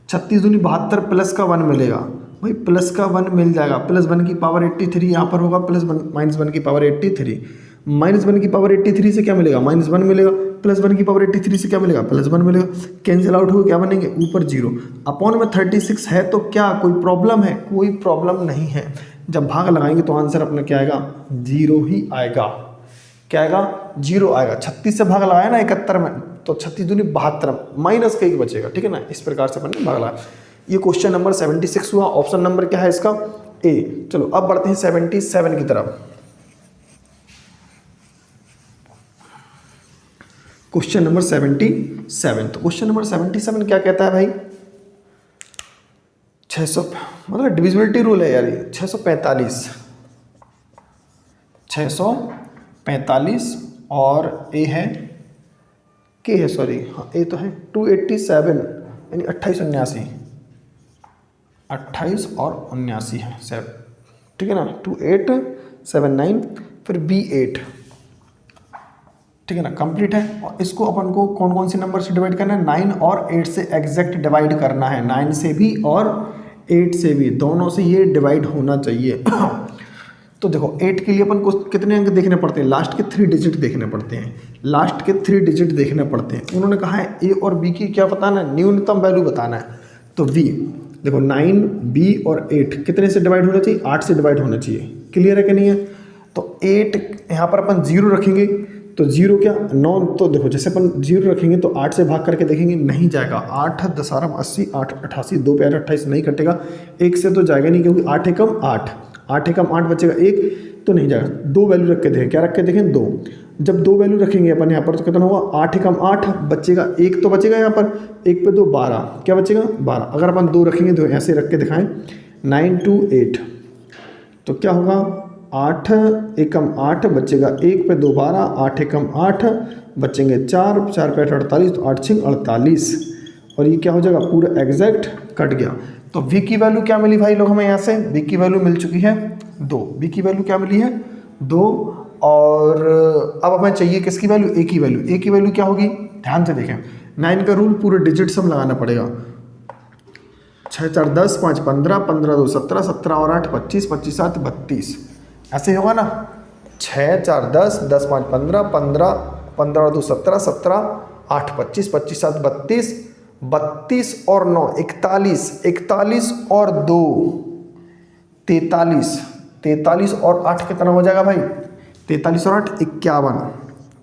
Speaker 1: 36 दूनी 72 प्लस का 1 मिलेगा। भाई प्लस का 1 मिल जाएगा, प्लस 1 की पावर 83 यहाँ पर होगा, प्लस 1 माइनस 1 की पावर 83, माइनस 1 की पावर 83 से क्या मिलेगा माइनस 1 मिलेगा, प्लस 1 की पावर 83 से क्या मिलेगा प्लस 1 मिलेगा। कैंसिल आउट हो क्या बनेंगे ऊपर 0, अपॉन में 36 है तो क्या कोई प्रॉब्लम है, कोई प्रॉब्लम नहीं है। जब भाग लगाएंगे तो आंसर अपना क्या आएगा 0 ही आएगा। क्या आएगा 0 आएगा। 36 से भाग लगाया ना 71 में तो 36 दूनी 72, माइनस का 1 बचेगा। ठीक है ना, इस प्रकार से अपन ने भाग लगाया। ये क्वेश्चन नंबर 76 हुआ। ऑप्शन नंबर क्या है इसका ए। चलो अब बढ़ते हैं 77 की तरफ। Question number 77। तो क्वेश्चन नंबर 77 क्या कहता है भाई 600, मतलब डिविजिबिलिटी रूल है यार ये। 645 और ए है के है, सॉरी हाँ ए तो है 287 यानी 28 और 79 है 7। ठीक है ना 2879 फिर B8। ठीक है ना, कंप्लीट है। और इसको अपन को कौन कौन से नंबर से डिवाइड करना है 9 और 8 से एग्जैक्ट डिवाइड करना है। 9 से भी और 8 से भी, दोनों से ये डिवाइड होना चाहिए। तो देखो 8 के लिए अपन को कितने अंक देखने पड़ते हैं, लास्ट के 3 डिजिट देखने पड़ते हैं, लास्ट के 3 डिजिट देखने पड़ते हैं। उन्होंने कहा है ए और बी की क्या बताना है न्यूनतम वैल्यू बताना है। तो वी देखो 9 बी और 8 कितने से डिवाइड होना चाहिए 8 से डिवाइड होना चाहिए। क्लियर है कि नहीं है। तो 8 यहाँ पर अपन 0 रखेंगे तो 0 क्या 9, तो देखो जैसे अपन 0 रखेंगे तो 8 से भाग करके देखेंगे नहीं जाएगा। 8 10 80 8 88 2 पे 28 नहीं कटेगा, 1 से तो जाएगा नहीं क्योंकि 8 एकम 8, 8 एकम 8 बचेगा, 1 तो नहीं जाएगा। 2 वैल्यू रख के देखें, क्या रख के देखें 2। जब 2 वैल्यू रखेंगे अपन यहाँ पर तो कितना होगा 8 एकम 8 बचेगा, 1 तो बचेगा यहाँ पर, 1 पे 2 12, क्या बचेगा 12। अगर अपन 2 रखेंगे तो ऐसे रख के दिखाएं 9 2 8 तो क्या होगा 8 एकम 8 बचेगा, 1 पे 2 12, 8 एकम 8 बचेंगे 4, 4 पे 48 तो 8 6 48 और ये क्या हो जाएगा पूरा एग्जैक्ट कट गया। तो v की वैल्यू क्या मिली भाई लोग हमें यहाँ से, v की वैल्यू मिल चुकी है 2, v की वैल्यू क्या मिली है 2। और अब हमें चाहिए किसकी वैल्यू a की वैल्यू। a की वैल्यू क्या होगी ध्यान से देखें, 9 का रूल पूरे डिजिट सम लगाना पड़ेगा। 6 4 10 5 15 15 2 17 17 और 8 25 25 7 32 ऐसे होगा ना। 6 4 10 10 5 15 15 15 2 17 17 8 25 25 7 32 32 और 9 41 41 और 2 43 43 और 8 कितना हो जाएगा भाई 43 और 8 51,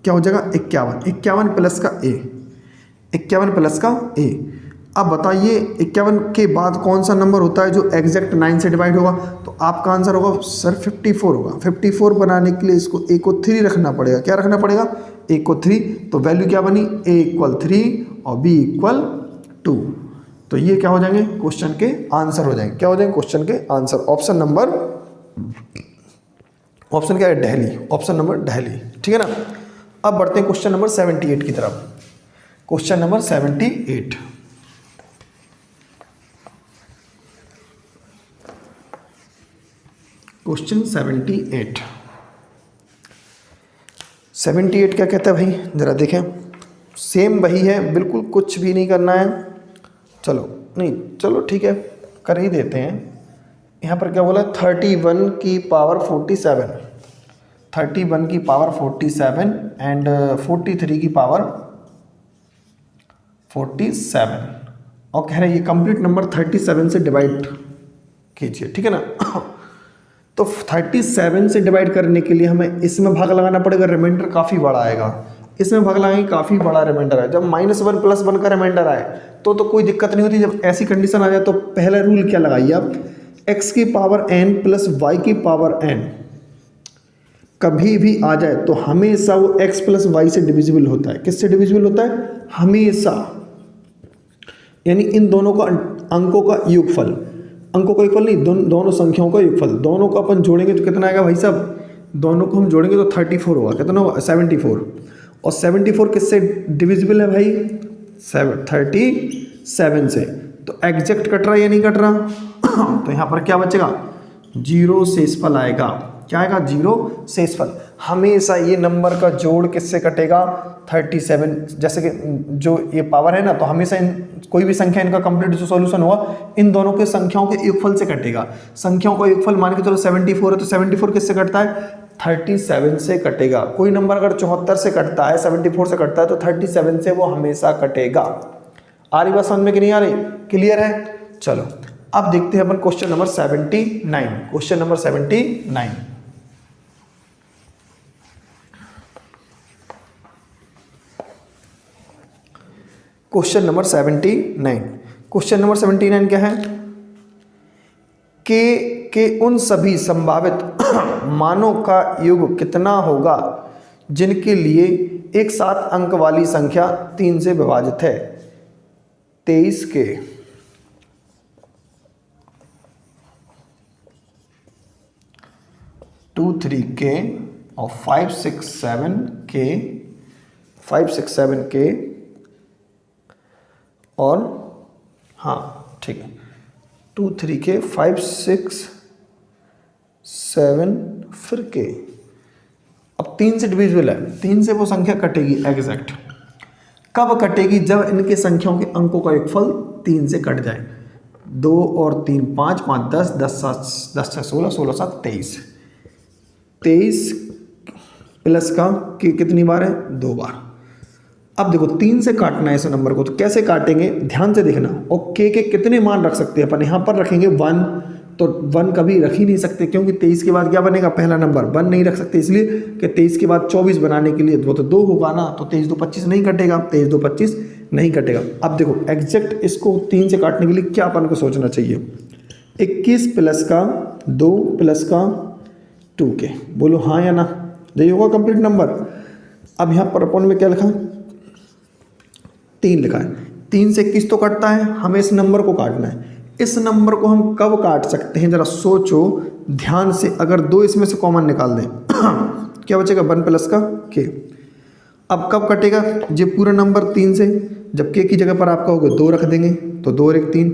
Speaker 1: क्या हो जाएगा 51 51 प्लस का a 51 प्लस का a। अब बताइए 51 के बाद कौन सा नंबर होता है जो एग्जैक्ट 9 से डिवाइड होगा? तो आपका आंसर होगा सर 54 होगा। 54 बनाने के लिए इसको a को 3 रखना पड़ेगा। क्या रखना पड़ेगा? a को 3। तो वैल्यू क्या बनी? a इक्वल 3 और b इक्वल 2। तो ये क्या हो जाएंगे? क्वेश्चन के आंसर हो जाएंगे। क्या हो जाएंगे? क्वेश्चन के आंसर। ऑप्शन क्या है? दिल्ली। Option number Delhi. ठीक है ना। अब बढ़ते हैं क्वेश्चन नंबर 78 की तरफ। Question number 78। क्वेश्चन 78 क्या कहता है भाई? जरा देखें। सेम वही है, बिल्कुल कुछ भी नहीं करना है। चलो ठीक है, कर ही देते हैं। यहाँ पर क्या बोला? 31 की पावर 47, 31 की पावर 47 एंड 43 की पावर 47, और कह रहे हैं ये कंप्लीट नंबर 37 से डिवाइड कीजिए। ठीक है ना। तो 37 से डिवाइड करने के लिए हमें इसमें भाग लगाना पड़ेगा, रिमाइंडर काफ़ी बड़ा आएगा। इसमें भाग लगाएंगे, काफ़ी बड़ा रिमाइंडर है। जब -1 +1 का रिमाइंडर आए तो कोई दिक्कत नहीं होती। जब ऐसी कंडीशन आ जाए तो पहला रूल क्या लगाइए आप? x की पावर n प्लस y की पावर n कभी भी आ जाए तो हमेशा वो x प्लस वाई से डिविजिबल होता है। किससे डिविजिबल होता है? हमेशा। यानी इन दोनों का अंकों का योगफल, अंकों का योगफल नहीं, दोनों संख्याओं का योगफल, दोनों को अपन जोड़ेंगे तो कितना आएगा भाई साहब? दोनों को हम जोड़ेंगे तो 34 होगा। कितना होगा? 74। और 74 किससे डिविजिबल है भाई? 37 से। तो एग्जैक्ट कट रहा है या नहीं कट रहा? तो यहाँ पर क्या बचेगा? 0 शेषफल आएगा। क्या आएगा? 0 शेषफल। हमेशा ये नंबर का जोड़ किससे कटेगा? 37। जैसे कि जो ये पावर है ना, तो हमेशा कोई भी संख्या इनका कंप्लीट जो सॉल्यूशन होगा इन दोनों के संख्याओं के योगफल से कटेगा। संख्याओं का योगफल मान के चलो 74 है, तो 74 किससे कटता है? 37 से कटेगा। कोई नंबर अगर 74 से कटता है, 74 से कटता है, तो 37 से वो हमेशा कटेगा। आ रही बात समझ में कि नहीं आ रही? क्लियर है? चलो अब देखते हैं अपन question number 79। Question number 79। Question number 79। Question number 79 क्या है? के उन सभी संभावित मानों का योग कितना होगा जिनके लिए एक 7 अंक वाली संख्या 3 से विभाजित है? 23 के 2 3 के और 5 6 7 के और हाँ ठीक है 2 3 के 5 6 7 फिर के। अब 3 से डिविजिबल है, 3 से वो संख्या कटेगी एग्जैक्ट। कब कटेगी? जब इनके संख्याओं के अंकों का योगफल 3 से कट जाए। 2 और 3 5 5 10 10 7 16 16 7 23। 23 प्लस का के कितनी बार है? 2 बार। अब देखो 3 से काटना है इस नंबर को, तो कैसे काटेंगे? ध्यान से देखना। और के कितने मान रख सकते हैं अपन? यहाँ पर रखेंगे 1, तो 1 कभी रख ही नहीं सकते, क्योंकि 23 के बाद क्या बनेगा? पहला नंबर 1 नहीं रख सकते, इसलिए कि 23 के बाद 24 बनाने के लिए वो तो 2 होगा ना, तो 23 2 25 नहीं कटेगा, 23 2 25 नहीं कटेगा। अब देखो एग्जैक्ट इसको 3 से काटने के लिए क्या अपन को सोचना चाहिए? 21 प्लस का 2 प्लस का 2 के, बोलो हाँ या ना? यही होगा कंप्लीट नंबर। अब यहाँ पर अपन में क्या लिखा? 3 लिखा है। 3 से 21 तो कटता है, हमें इस नंबर को काटना है। इस नंबर को हम कब काट सकते हैं? जरा सोचो ध्यान से। अगर 2 इसमें से कॉमन निकाल दें क्या बचेगा? 1 प्लस का के। अब कब कटेगा? ये पूरा नंबर 3 से, जब के की जगह पर आपका होगा 2 रख देंगे तो 2 और 1 3,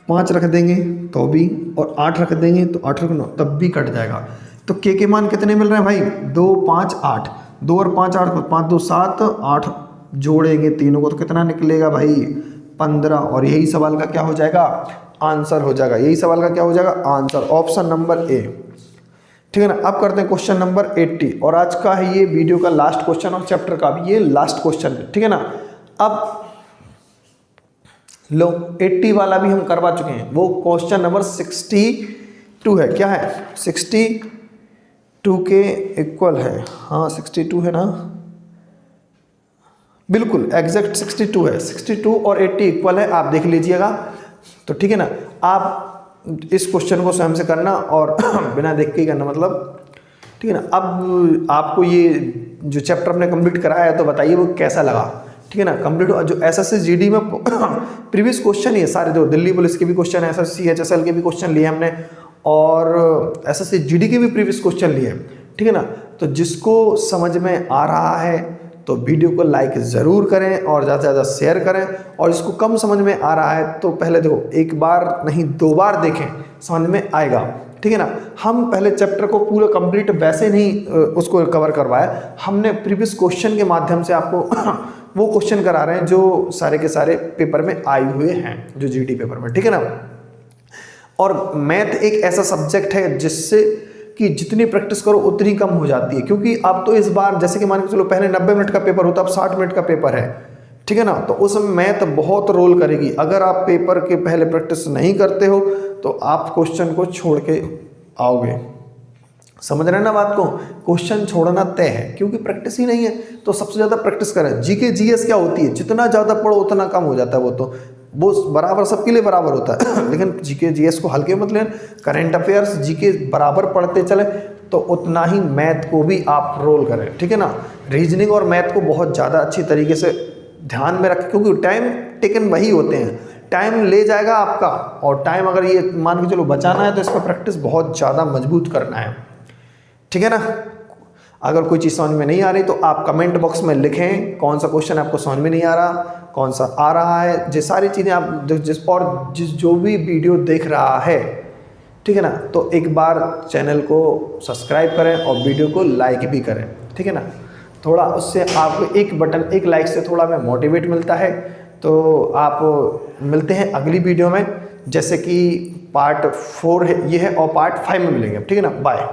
Speaker 1: 5 रख देंगे तो भी, और 8 रख देंगे तो 8 रख 9, तब भी कट जाएगा। तो के मान कितने मिल रहे हैं भाई? 2 5 8, 2 और 5 8, 5 2 7 8, जोड़ेंगे तीनों को तो कितना निकलेगा भाई? 15। और यही सवाल का क्या हो जाएगा? आंसर हो जाएगा। यही सवाल का क्या हो जाएगा? आंसर। Option number A. ठीक है ना। अब करते हैं क्वेश्चन नंबर 80, और आज का है ये वीडियो का लास्ट क्वेश्चन और चैप्टर का भी ये लास्ट क्वेश्चन है। ठीक है ना। अब लो 80 वाला भी हम करवा चुके हैं, वो क्वेश्चन नंबर 62 है। क्या है? 62 के इक्वल है। हाँ 62 है ना। बिल्कुल एग्जैक्ट 62 है, 62 और 80 इक्वल है, आप देख लीजिएगा। तो ठीक है ना, आप इस क्वेश्चन को स्वयं से करना और बिना देख के ही करना, मतलब ठीक है ना। अब आपको ये जो चैप्टर हमने कंप्लीट कराया है तो बताइए वो कैसा लगा, ठीक है ना। कंप्लीट जो एसएससी जीडी में प्रीवियस क्वेश्चन ही है सारे, जो दिल्ली पुलिस के भी क्वेश्चन है, एसएससी एचएसएल के भी क्वेश्चन लिए हमने, और एसएससी जीडी के भी प्रीवियस क्वेश्चन लिए, ठीक है ना। तो जिसको समझ में आ रहा है तो वीडियो को लाइक ज़रूर करें और ज़्यादा से ज़्यादा शेयर करें, और इसको कम समझ में आ रहा है तो पहले देखो, एक बार नहीं 2 बार देखें, समझ में आएगा, ठीक है ना। हम पहले चैप्टर को पूरा कंप्लीट वैसे नहीं उसको कवर करवाया, हमने प्रीवियस क्वेश्चन के माध्यम से आपको वो क्वेश्चन करा रहे हैं जो सारे के सारे पेपर में आए हुए हैं, जो जीडी पेपर में, ठीक है ना। और मैथ एक ऐसा सब्जेक्ट है जिससे कि जितनी प्रैक्टिस करो उतनी कम हो जाती है, क्योंकि अब तो इस बार जैसे कि मान के चलो पहले 90 मिनट का पेपर होता, अब 60 मिनट का पेपर है, ठीक है ना। तो उसमें मैथ बहुत रोल करेगी। अगर आप पेपर के पहले प्रैक्टिस नहीं करते हो तो आप क्वेश्चन को छोड़ के आओगे, समझ रहे हैं ना बात को। क्वेश्चन छोड़ना तय है, क्योंकि प्रैक्टिस ही नहीं है। तो सबसे ज़्यादा प्रैक्टिस करें। जीके जीएस क्या होती है, जितना ज़्यादा पढ़ो उतना कम हो जाता है, वो बराबर सबके लिए बराबर होता है लेकिन जीके जीएस को हल्के मत लें। करेंट अफेयर्स जीके बराबर पढ़ते चले तो उतना ही मैथ को भी आप रोल करें, ठीक है ना। रीजनिंग और मैथ को बहुत ज़्यादा अच्छी तरीके से ध्यान में रखें, क्योंकि टाइम टेकन वही होते हैं, टाइम ले जाएगा आपका, और टाइम अगर ये मान के चलो बचाना है तो इस पर प्रैक्टिस बहुत ज़्यादा मजबूत करना है, ठीक है ना। अगर कोई चीज़ समझ में नहीं आ रही तो आप कमेंट बॉक्स में लिखें कौन सा क्वेश्चन आपको समझ में नहीं आ रहा, कौन सा आ रहा है। ये सारी चीज़ें आप जो भी वीडियो देख रहा है, ठीक है ना, तो एक बार चैनल को सब्सक्राइब करें और वीडियो को लाइक भी करें, ठीक है ना। थोड़ा उससे आपको एक लाइक से थोड़ा हमें मोटिवेट मिलता है। तो आप मिलते हैं अगली वीडियो में, जैसे कि पार्ट 4 है ये है, और पार्ट 5 में मिलेंगे, ठीक है ना। बाय।